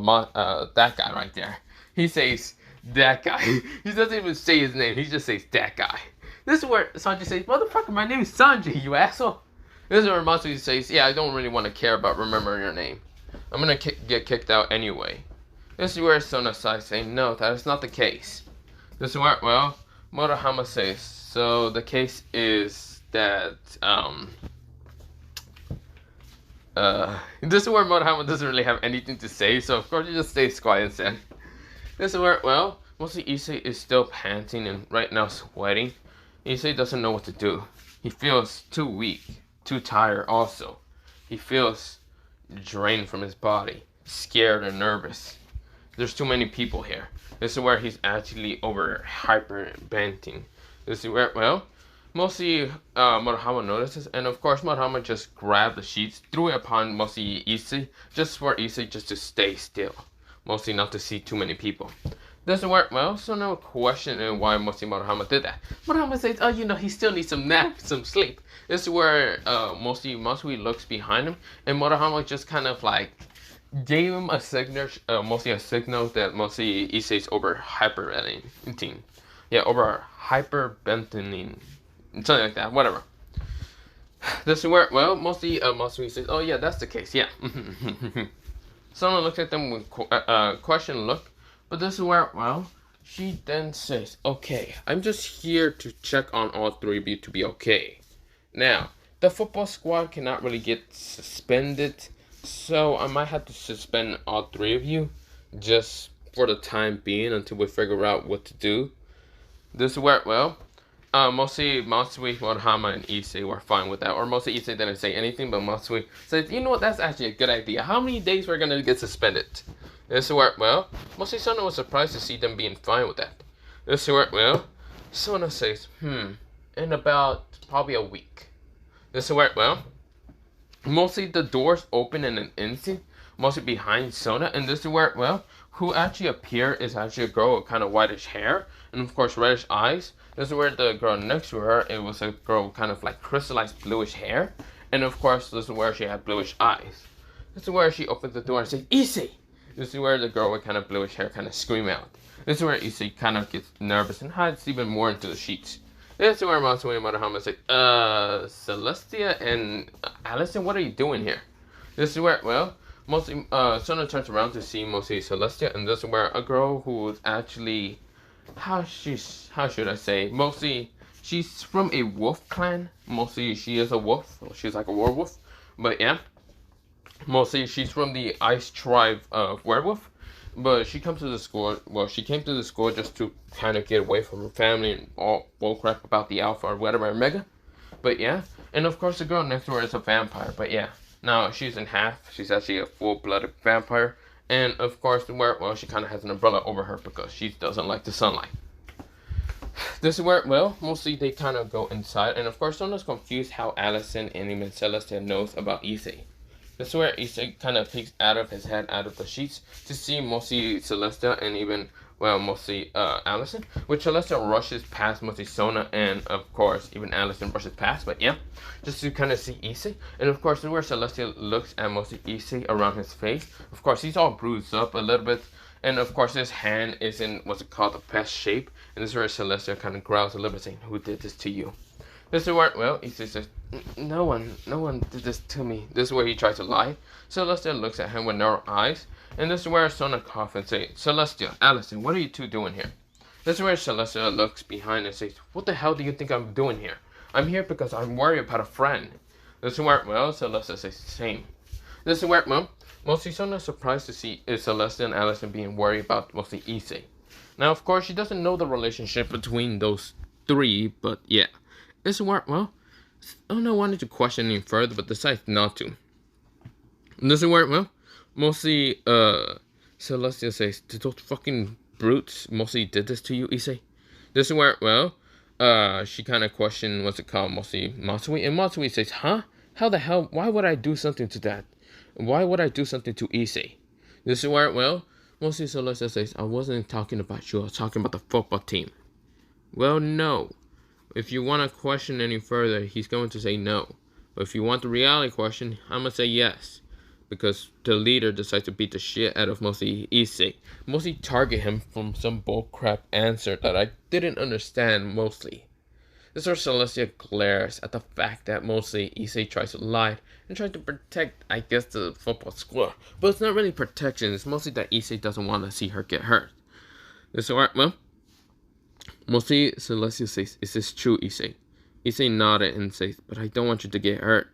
S1: that guy right there." He says, "That guy." He doesn't even say his name. He just says, "That guy." This is where Sanji says, "Motherfucker, my name is Sanji, you asshole." This is where Matsui says, "Yeah, I don't really want to care about remembering your name. I'm gonna get kicked out anyway." This is where Sona sighs, saying, "No, that is not the case." This is where, well, Murahama says, so the case is that, this is where Murahama doesn't really have anything to say, so of course he just stays quiet instead. This is where, well, mostly Issei is still panting and right now sweating. Issei doesn't know what to do. He feels too weak, too tired also. He feels drained from his body, scared and nervous. There's too many people here. This is where he's actually over hyperventing. This is where, well, mostly Murahama notices, and of course Murahama just grabbed the sheets, threw it upon mostly Issei, just for Issei just to stay still. Mostly not to see too many people. Doesn't work well, so no question why mostly Murahama did that. Murahama says, oh, you know, he still needs some nap, some sleep. This is where mostly Matsui looks behind him, and Murahama just kind of like gave him a signal, mostly a signal that mostly Issei's over hyperventing. Yeah, over hyperventing. Something like that, whatever. This is where, well, mostly Matsui says, oh yeah, that's the case, yeah. Someone looks at them with question look, but this is where, well, she then says, okay, I'm just here to check on all three of you to be okay. Now, the football squad cannot really get suspended, so I might have to suspend all three of you just for the time being until we figure out what to do. This is where, well, mostly Matsui, Murahama, and Issei were fine with that. Or mostly Issei didn't say anything, but Matsui said, you know what, that's actually a good idea. How many days we're gonna get suspended? This is where, well, mostly Sona was surprised to see them being fine with that. This is where, well, Sona says, in about probably a week. This is where, well, mostly the doors open in an instant, mostly behind Sona, and this is where, well, who actually appeared is actually a girl with kind of whitish hair, and of course reddish eyes. This is where the girl next to her, it was a girl with kind of like crystallized bluish hair, and of course this is where she had bluish eyes. This is where she opens the door and says, Issei! This is where the girl with kind of bluish hair kind of scream out. This is where Issei kind of gets nervous and hides even more into the sheets. This is where Matsui and Murahama say, Celestia and Allison, what are you doing here? This is where, well, mostly, Sona turns around to see mostly Celestia, and this is where a girl who is actually, how should I say, mostly, she's from a wolf clan. Mostly, she is a wolf. She's like a werewolf. But yeah, mostly, she's from the Ice tribe of werewolf. But she comes to the school, well, she came to the school just to kind of get away from her family and all bullcrap about the Alpha or whatever, Omega. But yeah, and of course the girl next to her is a vampire, but yeah. Now, she's in half, she's actually a full-blooded vampire. And of course, well, she kind of has an umbrella over her because she doesn't like the sunlight. This is where, well, mostly they kind of go inside. And of course, Sona's confused how Allison and even Celestia knows about Issei. This is where Issei kind of peeks out of his head, out of the sheets, to see mostly Celestia and even, well, mostly Allison. Which Celestia rushes past mostly Sona, and of course, even Allison rushes past, but yeah. Just to kind of see Issei. And of course, this is where Celestia looks at mostly Issei around his face. Of course, he's all bruised up a little bit. And of course, his hand is in what's it called, a pest shape. And this is where Celestia kind of growls a little bit, saying, who did this to you? This is where, well, Issei says, no one did this to me. This is where he tries to lie. Celestia looks at him with narrow eyes. And this is where Sona coughs and says, Celestia, Allison, what are you two doing here? This is where Celestia looks behind and says, what the hell do you think I'm doing here? I'm here because I'm worried about a friend. This is where, well, Celestia says the same. This is where, well, mostly Sona is surprised to see Celestia and Allison being worried about mostly Issei. Now, of course, she doesn't know the relationship between those three, but yeah. This is where, well, Sona wanted to question any further, but decides not to. This is where, well, mostly, Celestia says, did those fucking brutes mostly did this to you, Issei? This is where, well, she kind of questioned, what's it called, mostly Matsui, and Matsui says, huh? How the hell, why would I do something to that? Why would I do something to Issei? This is where, well, mostly Celestia says, I wasn't talking about you, I was talking about the football team. Well, no. If you want to question any further, he's going to say no. But if you want the reality question, I'm going to say yes. Because the leader decides to beat the shit out of mostly Issei. Mostly target him from some bullcrap answer that I didn't understand mostly. This is where Celestia glares at the fact that mostly Issei tries to lie and tries to protect, I guess, the football squad. But it's not really protection, it's mostly that Issei doesn't want to see her get hurt. This is where, well, Mostly Celestia says, "Is this true, Issei?" Issei nodded and says, "But I don't want you to get hurt."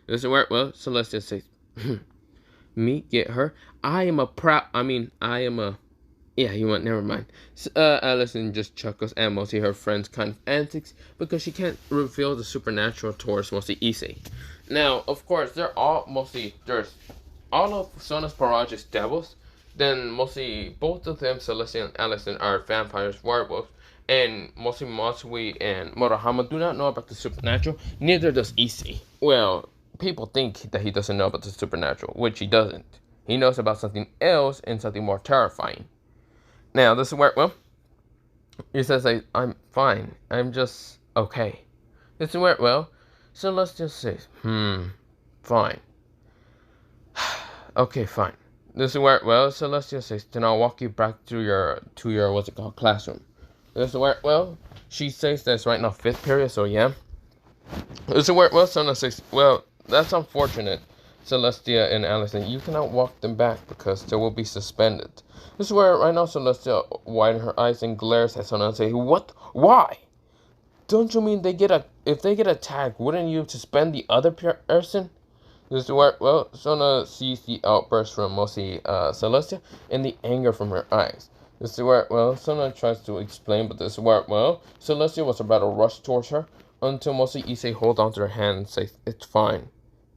S1: Does it work? Well, Celestia says, "Me get hurt? I am a yeah, you want, never mind." Allison just chuckles at mostly her friend's kind of antics because she can't reveal the supernatural towards mostly Issei. Now, of course, there's all of Sona's Barrage is devils. Then mostly both of them, Celestia and Allison, are vampires, werewolves, and mostly Matsui and Murahama do not know about the supernatural. Neither does Issei. Well, people think that he doesn't know about the supernatural, which he doesn't. He knows about something else and something more terrifying. Now, this is where, well, he says, I'm fine. I'm just okay. This is where, well, Celestia says, fine. Okay, fine. This is where, well, Celestia says, then I'll walk you back to your what's it called, classroom. This is where, well, she says that's right now 5th period, so yeah. This is where, well, Sona says, well, that's unfortunate, Celestia and Allison. You cannot walk them back because they will be suspended. This is where right now Celestia widens her eyes and glares at Sona and says, what? Why? Don't you mean if they get attacked, wouldn't you suspend the other person? This is where, well, Sona sees the outburst from mostly Celestia and the anger from her eyes. This is where, well, Sona tries to explain, but this is where, well, Celestia was about to rush towards her until mostly Issei holds onto her hand and says, it's fine.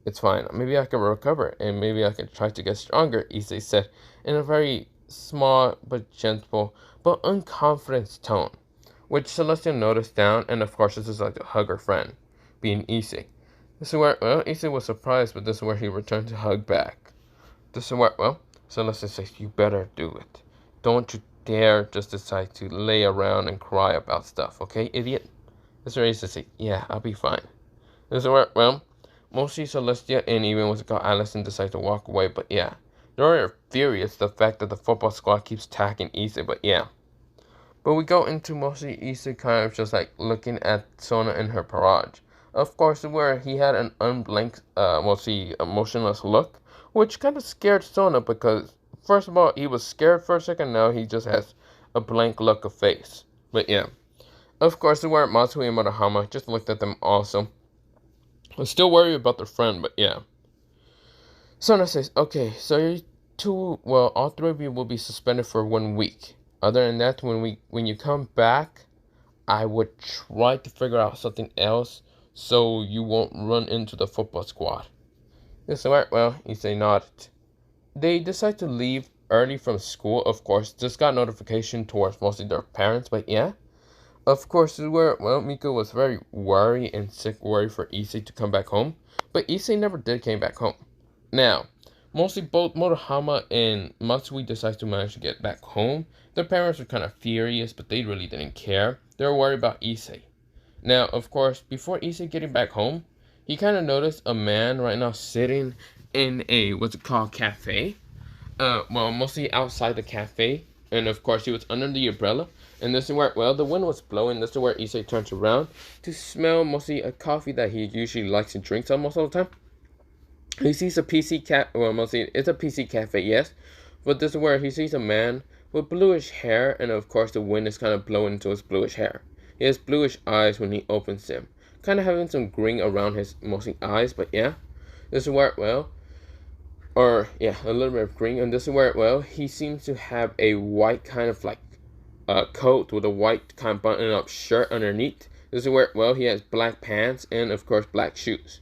S1: It's fine. Maybe I can recover and maybe I can try to get stronger, Issei said in a very small but gentle but unconfident tone, which Celestia noticed down, and of course this is like to hug her friend, being Issei. This is where, well, Issei was surprised, but this is where he returned to hug back. This is where, well, Celestia says, you better do it. Don't you dare just decide to lay around and cry about stuff, okay, idiot? This is where Issei says, yeah, I'll be fine. This is where, well, mostly Celestia and even what's it called, Allison decide to walk away, but yeah. They're furious the fact that the football squad keeps attacking Issei, but yeah. But we go into mostly Issei kind of just like looking at Sona in her barrage. Of course, where he had an unblanked, mostly emotionless look, which kind of scared Sona because, first of all, he was scared for a second, now he just has a blank look of face. But yeah. Of course, where Matsui and Murahama just looked at them also. I was still worried about their friend, but yeah. Sona says, okay, so you two, well, all 3 of you will be suspended for 1 week. Other than that, when you come back, I would try to figure out something else so you won't run into the football squad. This is right, well, Issei nodded. They decide to leave early from school, of course. Just got notification towards mostly their parents, but yeah. Of course, this is where, well, Miko was very worried for Issei to come back home. But Issei never did came back home. Now, mostly both Murahama and Matsui decides to manage to get back home. Their parents were kind of furious, but they really didn't care. They were worried about Issei. Now, of course, before Issei getting back home, he kind of noticed a man right now sitting in a, what's it called, cafe. Well, mostly outside the cafe. And of course, he was under the umbrella. And this is where, well, the wind was blowing. This is where Issei turns around to smell mostly a coffee that he usually likes and drinks almost all the time. He sees a PC well, mostly it's a PC cafe, yes. But this is where he sees a man with bluish hair, and of course the wind is kind of blowing into his bluish hair. He has bluish eyes when he opens them, kind of having some green around his mostly eyes, but yeah. This is where, well, or yeah, a little bit of green, and this is where, well, he seems to have a white kind of like coat with a white kind of button-up shirt underneath. This is where, well, he has black pants and of course black shoes.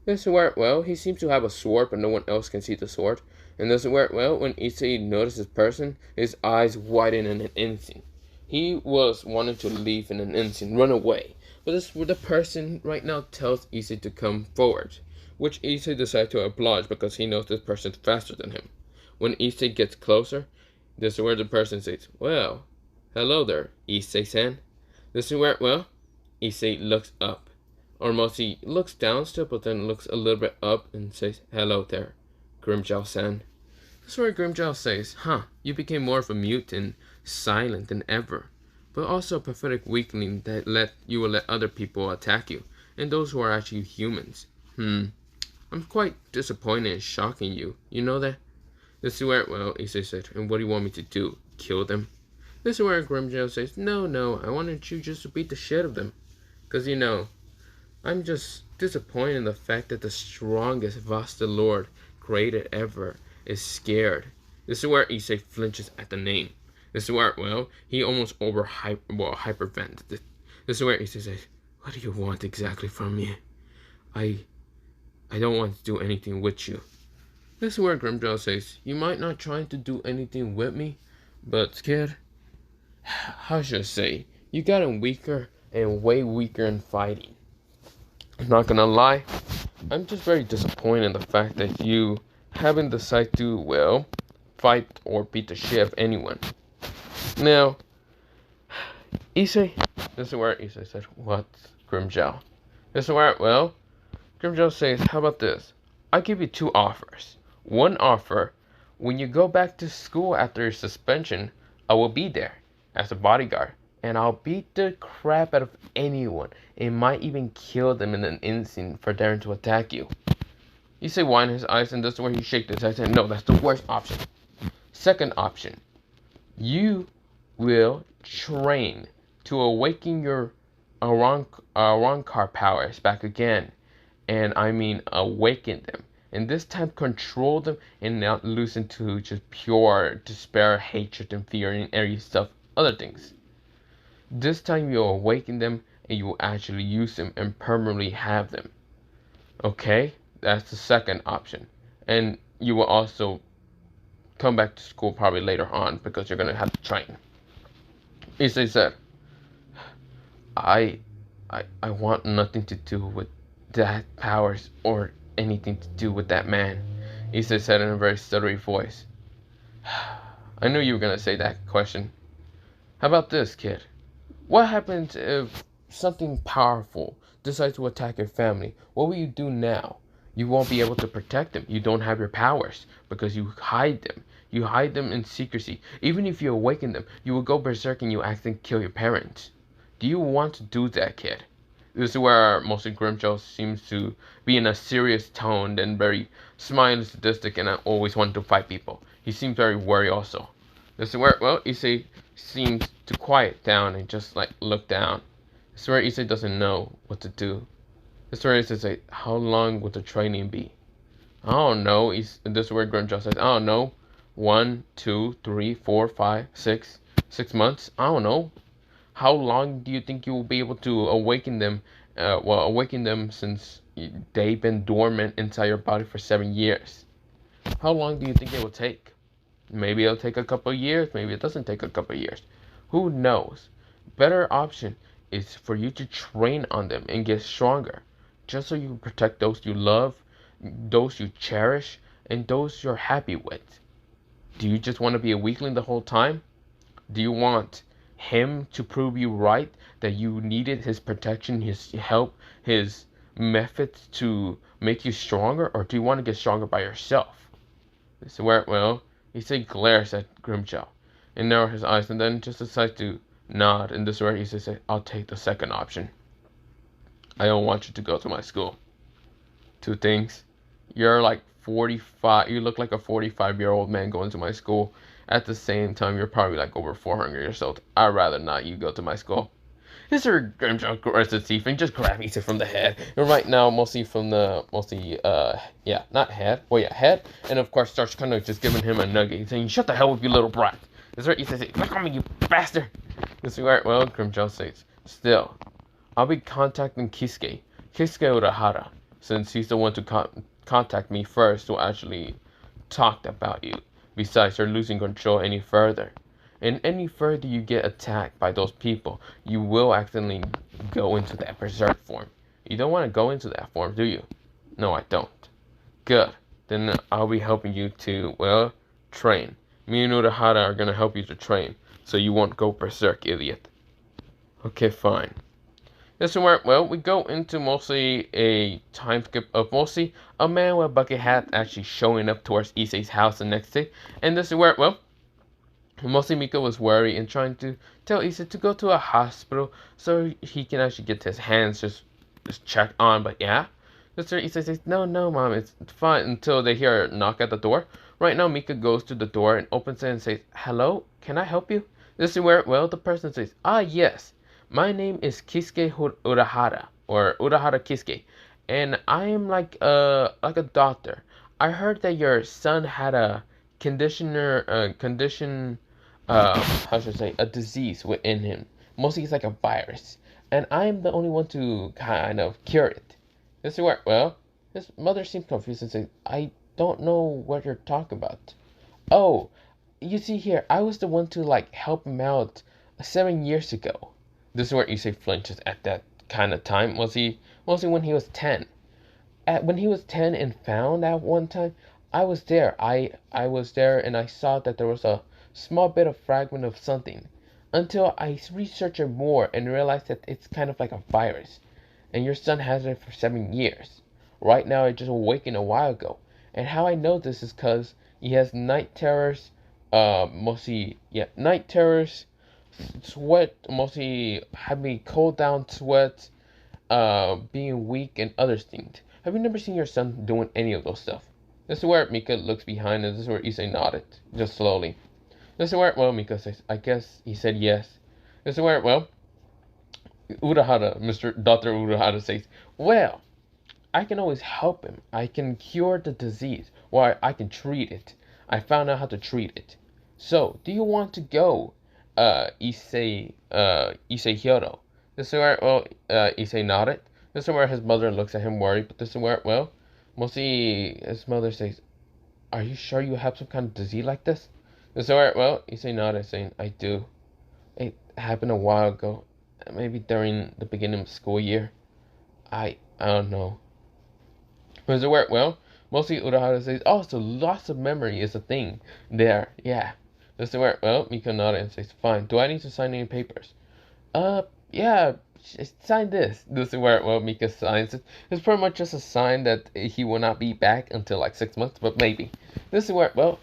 S1: This is where, well, he seems to have a sword, but no one else can see the sword. And this is where, well, when Issei notices this person, his eyes widen in an instant. He was wanting to leave in an instant, run away. But this is where the person right now tells Issei to come forward, which Issei decides to oblige because he knows this person is faster than him. When Issei gets closer, this is where the person says, well, hello there, Issei-san. This is where, well, Issei looks up. Or mostly looks down still, but then looks a little bit up and says, hello there, Grimmjow-san. This is where Grimmjow says, you became more of a mute and silent than ever, but also a pathetic weakling that you will let other people attack you, and those who are actually humans. I'm quite disappointed and shocking you know that? This is where, well, Issei said, and what do you want me to do, kill them? This is where Grimjaw says, no, I wanted you just to beat the shit out of them. Because, I'm just disappointed in the fact that the strongest Vasto Lord created ever is scared. This is where Issei flinches at the name. This is where, he almost hypervented. This is where Issei says, what do you want exactly from me? I don't want to do anything with you. This is where Grimjaw says, you might not try to do anything with me, but kid, how should I say, you gotten weaker and way weaker in fighting. I'm not gonna lie, I'm just very disappointed in the fact that you haven't decided to, fight or beat the shit of anyone. Now, Issei, this is where Issei said, what, Grimjaw? This is where, Grimjaw says, how about this? I'll give you two offers. One offer, when you go back to school after your suspension, I will be there as a bodyguard. And I'll beat the crap out of anyone. It might even kill them in an instant for daring to attack you. Issei winds his eyes, and this is where he shakes his head and no, that's the worst option. Second option, you will train to awaken your Arankar powers back again. And I mean awaken them. And this time control them and not loosen to just pure despair, hatred, and fear and every stuff, other things. This time you'll awaken them and you will actually use them and permanently have them. Okay? That's the second option. And you will also come back to school probably later on because you're going to have to train. Issei said, I want nothing to do with that powers or anything to do with that man. Issei said in a very stuttery voice. I knew you were going to say that question. How about this, kid? What happens if something powerful decides to attack your family? What will you do now? You won't be able to protect them. You don't have your powers because you hide them. You hide them in secrecy. Even if you awaken them, you will go berserk and you accidentally kill your parents. Do you want to do that, kid? This is where mostly Grimjaw seems to be in a serious tone and very smiling, sadistic, and I always want to fight people. He seems very worried also. This is where, Issei seems to quiet down and just look down. This is where Issei doesn't know what to do. This is where Issei says, how long would the training be? I don't know. This is where Grimjaw says, I don't know. 1, 2, 3, 4, 5, 6 months? I don't know. How long do you think you will be able to awaken them? Awaken them since they've been dormant inside your body for 7 years. How long do you think it will take? Maybe it'll take a couple of years. Maybe it doesn't take a couple of years. Who knows? Better option is for you to train on them and get stronger. Just so you can protect those you love, those you cherish, and those you're happy with. Do you just want to be a weakling the whole time? Do you want him to prove you right that you needed his protection, his help, his methods to make you stronger? Or do you want to get stronger by yourself? This is where, Issei glares at Grimjaw and narrows his eyes and then just decides to nod. And this is where Issei says, I'll take the second option. I don't want you to go to my school. Two things. You're like 45. You look like a 45-year-old man going to my school. At the same time, you're probably like over 400 years old. I'd rather not you go to my school. Mr. Grimjaw grabs his teeth and just grabs Issei from the head. And right now, not head. Head. And of course, starts kind of just giving him a nugget. He's saying, shut the hell up, you little brat. That's right, Issei says, look on me, you bastard. This is where, Grimjaw says, still, I'll be contacting Kisuke Urahara, since he's the one to contact me first to actually talk about you. Besides, you're losing control any further. And any further you get attacked by those people, you will accidentally go into that berserk form. You don't want to go into that form, do you? No, I don't. Good. Then I'll be helping you to, train. Me and Urahara are going to help you to train, so you won't go berserk, idiot. Okay, fine. This is where, we go into mostly a time skip of mostly a man with a bucket hat actually showing up towards Issei's house the next day. And this is where, mostly Mika was worried and trying to tell Issei to go to a hospital so he can actually get his hands just checked on. But yeah, Mr. Issei says, no, mom, it's fine, until they hear a knock at the door. Right now, Mika goes to the door and opens it and says, hello, can I help you? This is where, well, the person says, ah, yes, my name is Kisuke Urahara, or Urahara Kisuke, and I am like a doctor. I heard that your son had a how should I say, a disease within him. Mostly it's like a virus, and I am the only one to kind of cure it. This is where, well, his mother seems confused and says, I don't know what you're talking about. Oh, you see here, I was the one to like help him out 7 years ago. This is where Issei flinches at that kind of time. Mostly when he was 10. When he was 10 and found at one time, I was there. I was there and I saw that there was a small bit of fragment of something. Until I researched it more and realized that it's kind of like a virus. And your son has it for 7 years. Right now, it just awakened a while ago. And how I know this is because he has night terrors, mostly, yeah, night terrors, sweat, mostly having cold down sweat, being weak, and other things. Have you never seen your son doing any of those stuff? This is where Mika looks behind, and this is where Issei nodded, just slowly. This is where, well, Mika says, I guess he said yes. This is where, well, Urahara, Mr. Dr. Urahara says, well, I can always help him. I can cure the disease, or I can treat it. I found out how to treat it. So, do you want to go, Issei Hiro? This is where, well, Issei nodded. This is where his mother looks at him worried, but this is where, well, mostly his mother says, are you sure you have some kind of disease like this? This is where, well, Issei nodded, saying, I do. It happened a while ago, maybe during the beginning of school year. I don't know. Does it work well? Mostly Urahara says, oh, so loss of memory is a thing there. Yeah. Does it work well? Mika nodded and says, fine. Do I need to sign any papers? Yeah. Sign this. Does it work well? Mika signs it. It's pretty much just a sign that he will not be back until like 6 months, but maybe. Does it work well?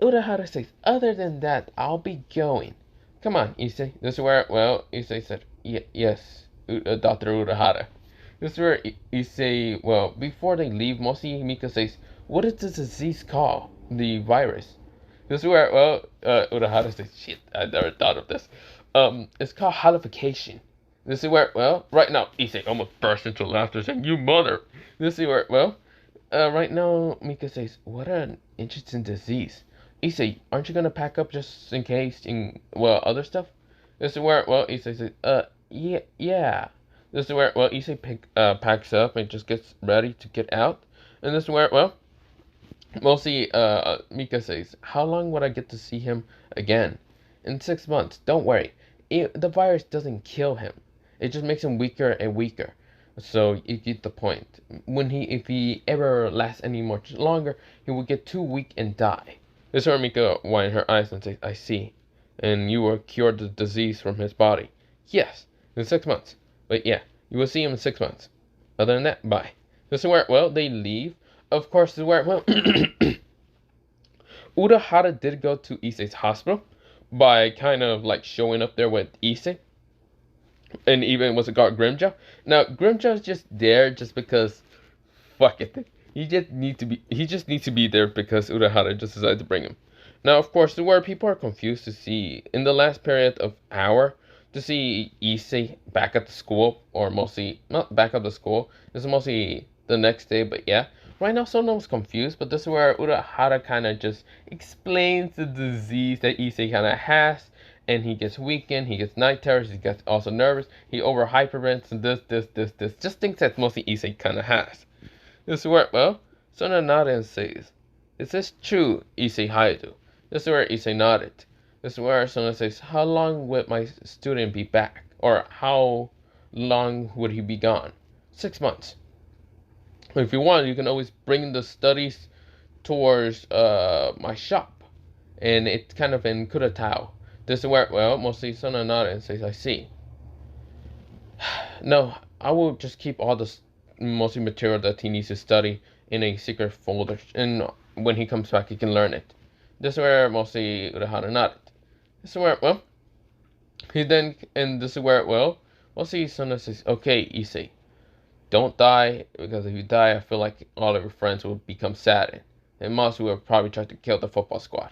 S1: Urahara says, other than that, I'll be going. Come on, Issei. Does it work well? Issei said, yes, Dr. Urahara. This is where Issei, well, before they leave, mostly Mika says, what is the disease called? The virus. This is where, well, Urahara says, shit, I never thought of this. It's called halification. This is where, well, right now, Issei almost burst into laughter saying, you mother. This is where, well, right now, Mika says, what an interesting disease. Issei, aren't you gonna pack up just in case, well, other stuff? This is where, well, Issei says, yeah. This is where, well, Issei packs up and just gets ready to get out. And this is where, well, mostly Mika says, how long would I get to see him again? In 6 months. Don't worry. The virus doesn't kill him. It just makes him weaker and weaker. So you get the point. If he ever lasts any more longer, he will get too weak and die. This is where Mika winds her eyes and says, I see. And you will cure the disease from his body. Yes, in 6 months. But yeah, you will see him in 6 months. Other than that, bye. This is where, well, they leave. Of course, this is where, well, Urahara did go to Issei's hospital by kind of like showing up there with Issei. And even was a guard Grimjaw. Now, Grimjaw's just there just because, fuck it. He just needs to be there because Urahara just decided to bring him. Now, of course, where people are confused to see, in the last period of hour, to see Issei back at the school, or mostly, not back at the school, it's mostly the next day, but yeah. Right now, someone's confused, but this is where Urahara kind of just explains the disease that Issei kind of has, and he gets weakened, he gets night terrors, he gets also nervous, he over hypervents, and this, just things that mostly Issei kind of has. This is where, well, Sona nodded and says, is this true, Issei Haidu? This is where Issei nodded. This is where Sona says, how long would my student be back? Or how long would he be gone? 6 months. If you want, you can always bring the studies towards my shop. And it's kind of in Kuratao. This is where, well, mostly Sona nodded and says, I see. No, I will just keep all the mostly material that he needs to study in a secret folder. And when he comes back, he can learn it. This is where mostly Urahara nodded. This is where, well, he then, and this is where, well, mostly Sona says, okay, Issei, don't die, because if you die, I feel like all of your friends will become sad. And most will probably try to kill the football squad.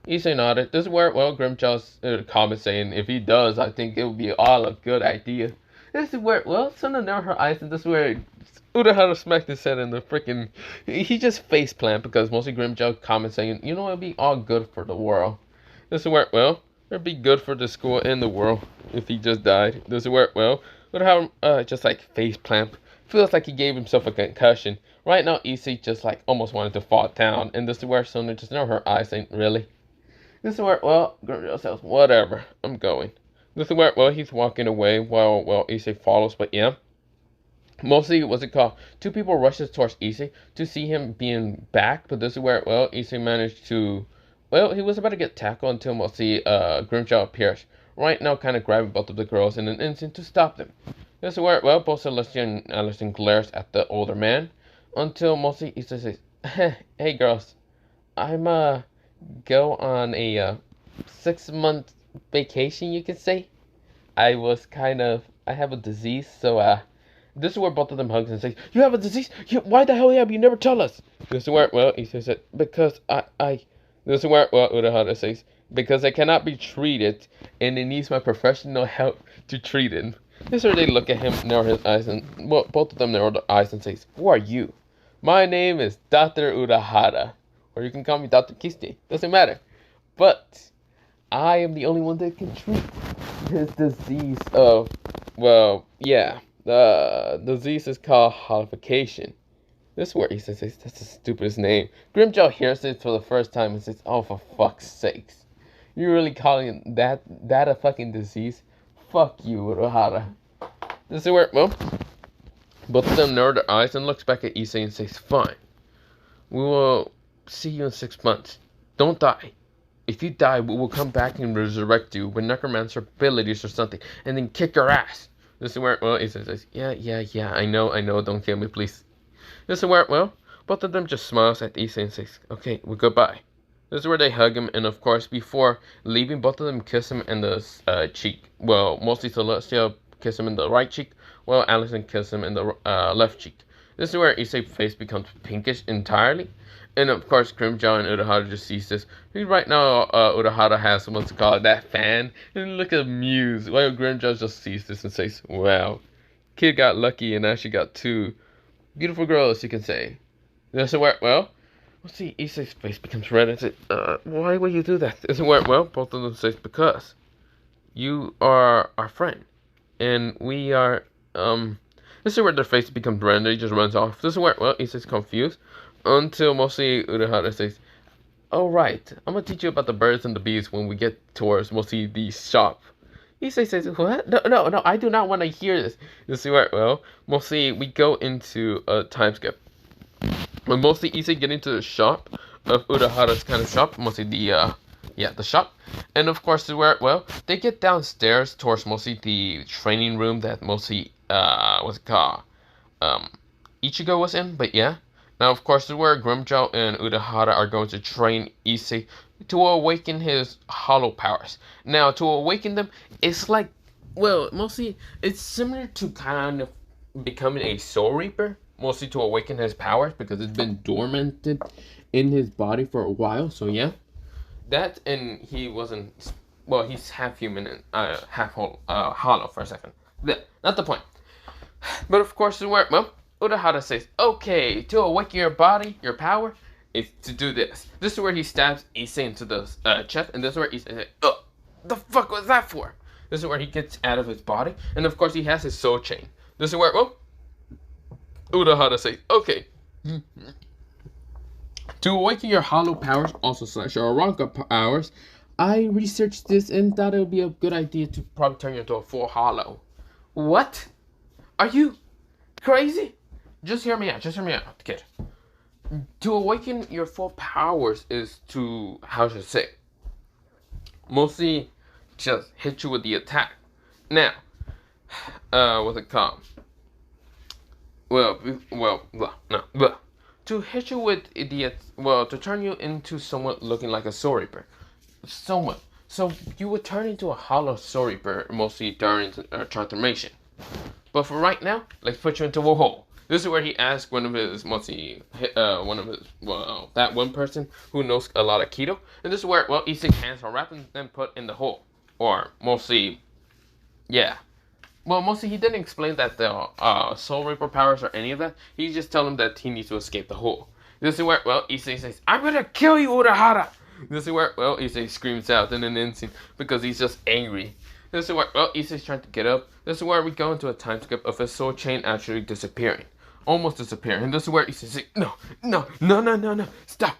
S1: Issei nodded. This is where, well, Grimjaw's comment saying, if he does, I think it would be all a good idea. This is where, well, Suna narrowed her eyes, and this is where Urahara smacked his head in the freaking. He just face planted because mostly Grimjaw comment saying, you know, it'd be all good for the world. This is where, well, it'd be good for the school and the world if he just died. This is where, well, Urahara just like face plant. Feels like he gave himself a concussion. Right now, Issei just like almost wanted to fall down, and this is where Suna just narrowed her eyes saying, really? This is where, well, Grimjaw says, whatever, I'm going. This is where, well, he's walking away while, well, Issei follows, but yeah. Mostly, what's it called? Two people rushes towards Issei to see him being back, but this is where, well, Issei managed to, well, he was about to get tackled until mostly, Grimjaw appears. Right now, kind of grabbing both of the girls in an instant to stop them. This is where, well, both Celestia and Allison glares at the older man, until mostly Issei says, hey girls, I'm, go on a 6-month vacation, you could say. I have a disease, so this is where both of them hugs and say, you have a disease? Why the hell have you never tell us? This is where, well, he says it, because this is where, well, Urahara says, because it cannot be treated, and it needs my professional help to treat it. This is where they look at him, narrow his eyes, and, well, both of them narrow their eyes and says, who are you? My name is Dr. Urahara. Or you can call me Dr. Kiste. Doesn't matter. But I am the only one that can treat his disease of, well, yeah. The disease is called holification. This is where he says, that's the stupidest name. Grimjaw hears it for the first time and says, oh, for fuck's sakes. You're really calling that a fucking disease? Fuck you, Urahara. This is where, well, both of them narrow their eyes and looks back at Issei and says, fine. We will see you in 6 months. Don't die. If you die, we will come back and resurrect you with necromancer abilities or something, and then kick your ass. This is where, well, he says, yeah, I know, don't kill me, please. This is where, well, both of them just smiles at Issei and says, okay, well, goodbye. This is where they hug him, and of course, before leaving, both of them kiss him in the cheek. Well, mostly Celestia kiss him in the right cheek, while Allison kiss him in the left cheek. This is where Issei's face becomes pinkish entirely. And of course, Grimjaw and Urahara just sees this. Right now, Urahara has what's called that fan. And look at Muse. While Grimjaw just sees this and says, wow, kid got lucky and now she got 2 beautiful girls, you can say. This is where, well, we'll see, Issei's face becomes red and says, why would you do that? This is where, well, both of them say, because you are our friend. And we are, this is where their face becomes red and he just runs off. This is where, well, Issei's confused. Until mostly Urahara says, oh right, I'm gonna teach you about the birds and the bees when we get towards mostly the shop. Issei says, what? No, I do not want to hear this. You see where, well, mostly we go into a time skip. When mostly Issei get into the shop of Urahara's kind of shop, mostly the shop. And of course, where, well, they get downstairs towards mostly the training room that mostly, what's it called? Ichigo was in, but yeah. Now, of course, this is where Grimjaw and Urahara are going to train Issei to awaken his hollow powers. Now, to awaken them, it's like, well, mostly, it's similar to kind of becoming a Soul Reaper. Mostly to awaken his powers, because it's been dormanted in his body for a while, so yeah. That, and he wasn't, well, he's half human and half hollow for a second. Not the point. But, of course, this is where, well, Urahara says, okay, to awaken your body, your power, is to do this. This is where he stabs Issei into the chest, and this is where Issei says, oh, the fuck was that for? This is where he gets out of his body, and of course he has his soul chain. This is where, well, Urahara says, okay. To awaken your hollow powers, also slash your Aranka powers, I researched this and thought it would be a good idea to probably turn you into a full hollow. What? Are you crazy? Just hear me out, kid. To awaken your full powers is to, how should I say, mostly just hit you with the attack. Now, what's it called? To hit you with the, to turn you into someone looking like a Soul Reaper. Someone. So you would turn into a hollow Soul Reaper mostly during transformation. But for right now, let's put you into a hole. This is where he asked one of his that one person who knows a lot of keto, and this is where Issei's hands are wrapped and then put in the hole, or mostly, yeah. Well, mostly he didn't explain that the Soul Reaper powers or any of that. He just told him that he needs to escape the hole. This is where Issei says, "I'm gonna kill you, Urahara." This is where Issei screams out in an instant because he's just angry. This is where Issei's trying to get up. This is where we go into a time skip of his soul chain actually disappearing. Almost disappearing. And this is where he says, no, stop,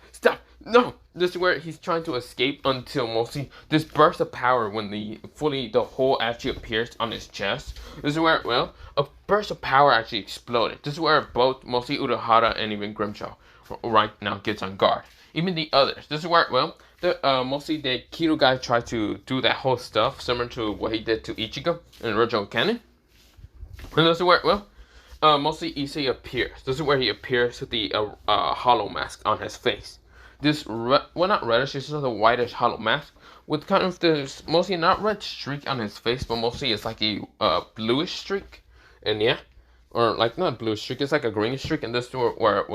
S1: no. This is where he's trying to escape until mostly this burst of power when the hole actually appears on his chest. This is where, a burst of power actually exploded. This is where both mostly Urahara and even Grimjaw right now gets on guard. Even the others. This is where, mostly the Keto guy tried to do that whole stuff similar to what he did to Ichigo in the original canon. And this is where, mostly Issei appears. This is where he appears with the hollow mask on his face. This, not reddish, it's just a whitish hollow mask with kind of this, mostly not red streak on his face, but mostly it's like a bluish streak. And yeah, or like not bluish streak, it's like a greenish streak. And this is where,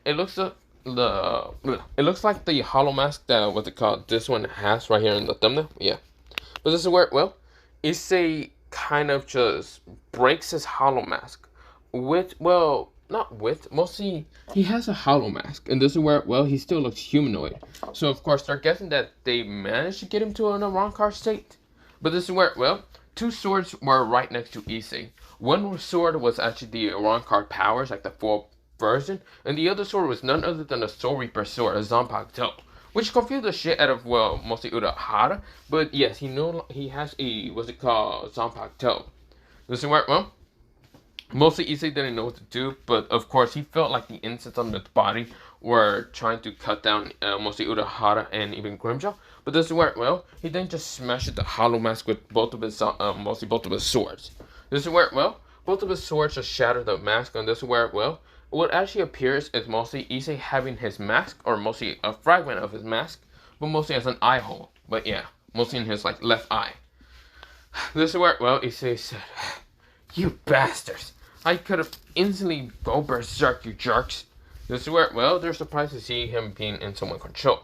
S1: it looks it looks like the hollow mask that, what's it called, this one has right here in the thumbnail. Yeah. But this is where, Issei kind of just breaks his hollow mask with, mostly he has a hollow mask, and this is where, he still looks humanoid. So of course they're guessing that they managed to get him to an Arrancar state. But this is where, two swords were right next to Issei. One sword was actually the Arrancar powers, like the full version, and the other sword was none other than a Soul Reaper sword, a Zanpakuto, which confused the shit out of, mostly Urahara. But yes, he has a, what's it called, Zanpakuto. This is where, mostly Issei didn't know what to do, but of course he felt like the incense on his body were trying to cut down mostly Urahara and even Grimjaw. But this is where, he then just smashed the hollow mask with both of his, mostly both of his swords. This is where, both of his swords just shattered the mask, and this is where, what actually appears is mostly Issei having his mask, or mostly a fragment of his mask, but mostly as an eye hole. But yeah, mostly in his, like, left eye. This is where, Issei said, "You bastards. I could have instantly go berserk, you jerks." This is where, they're surprised to see him being in someone's control.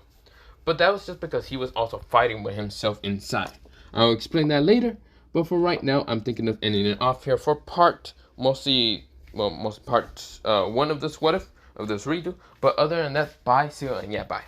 S1: But that was just because he was also fighting with himself inside. I'll explain that later, but for right now, I'm thinking of ending it off here for part 1 of this what if, of this redo. But other than that, bye, see you, and yeah, bye.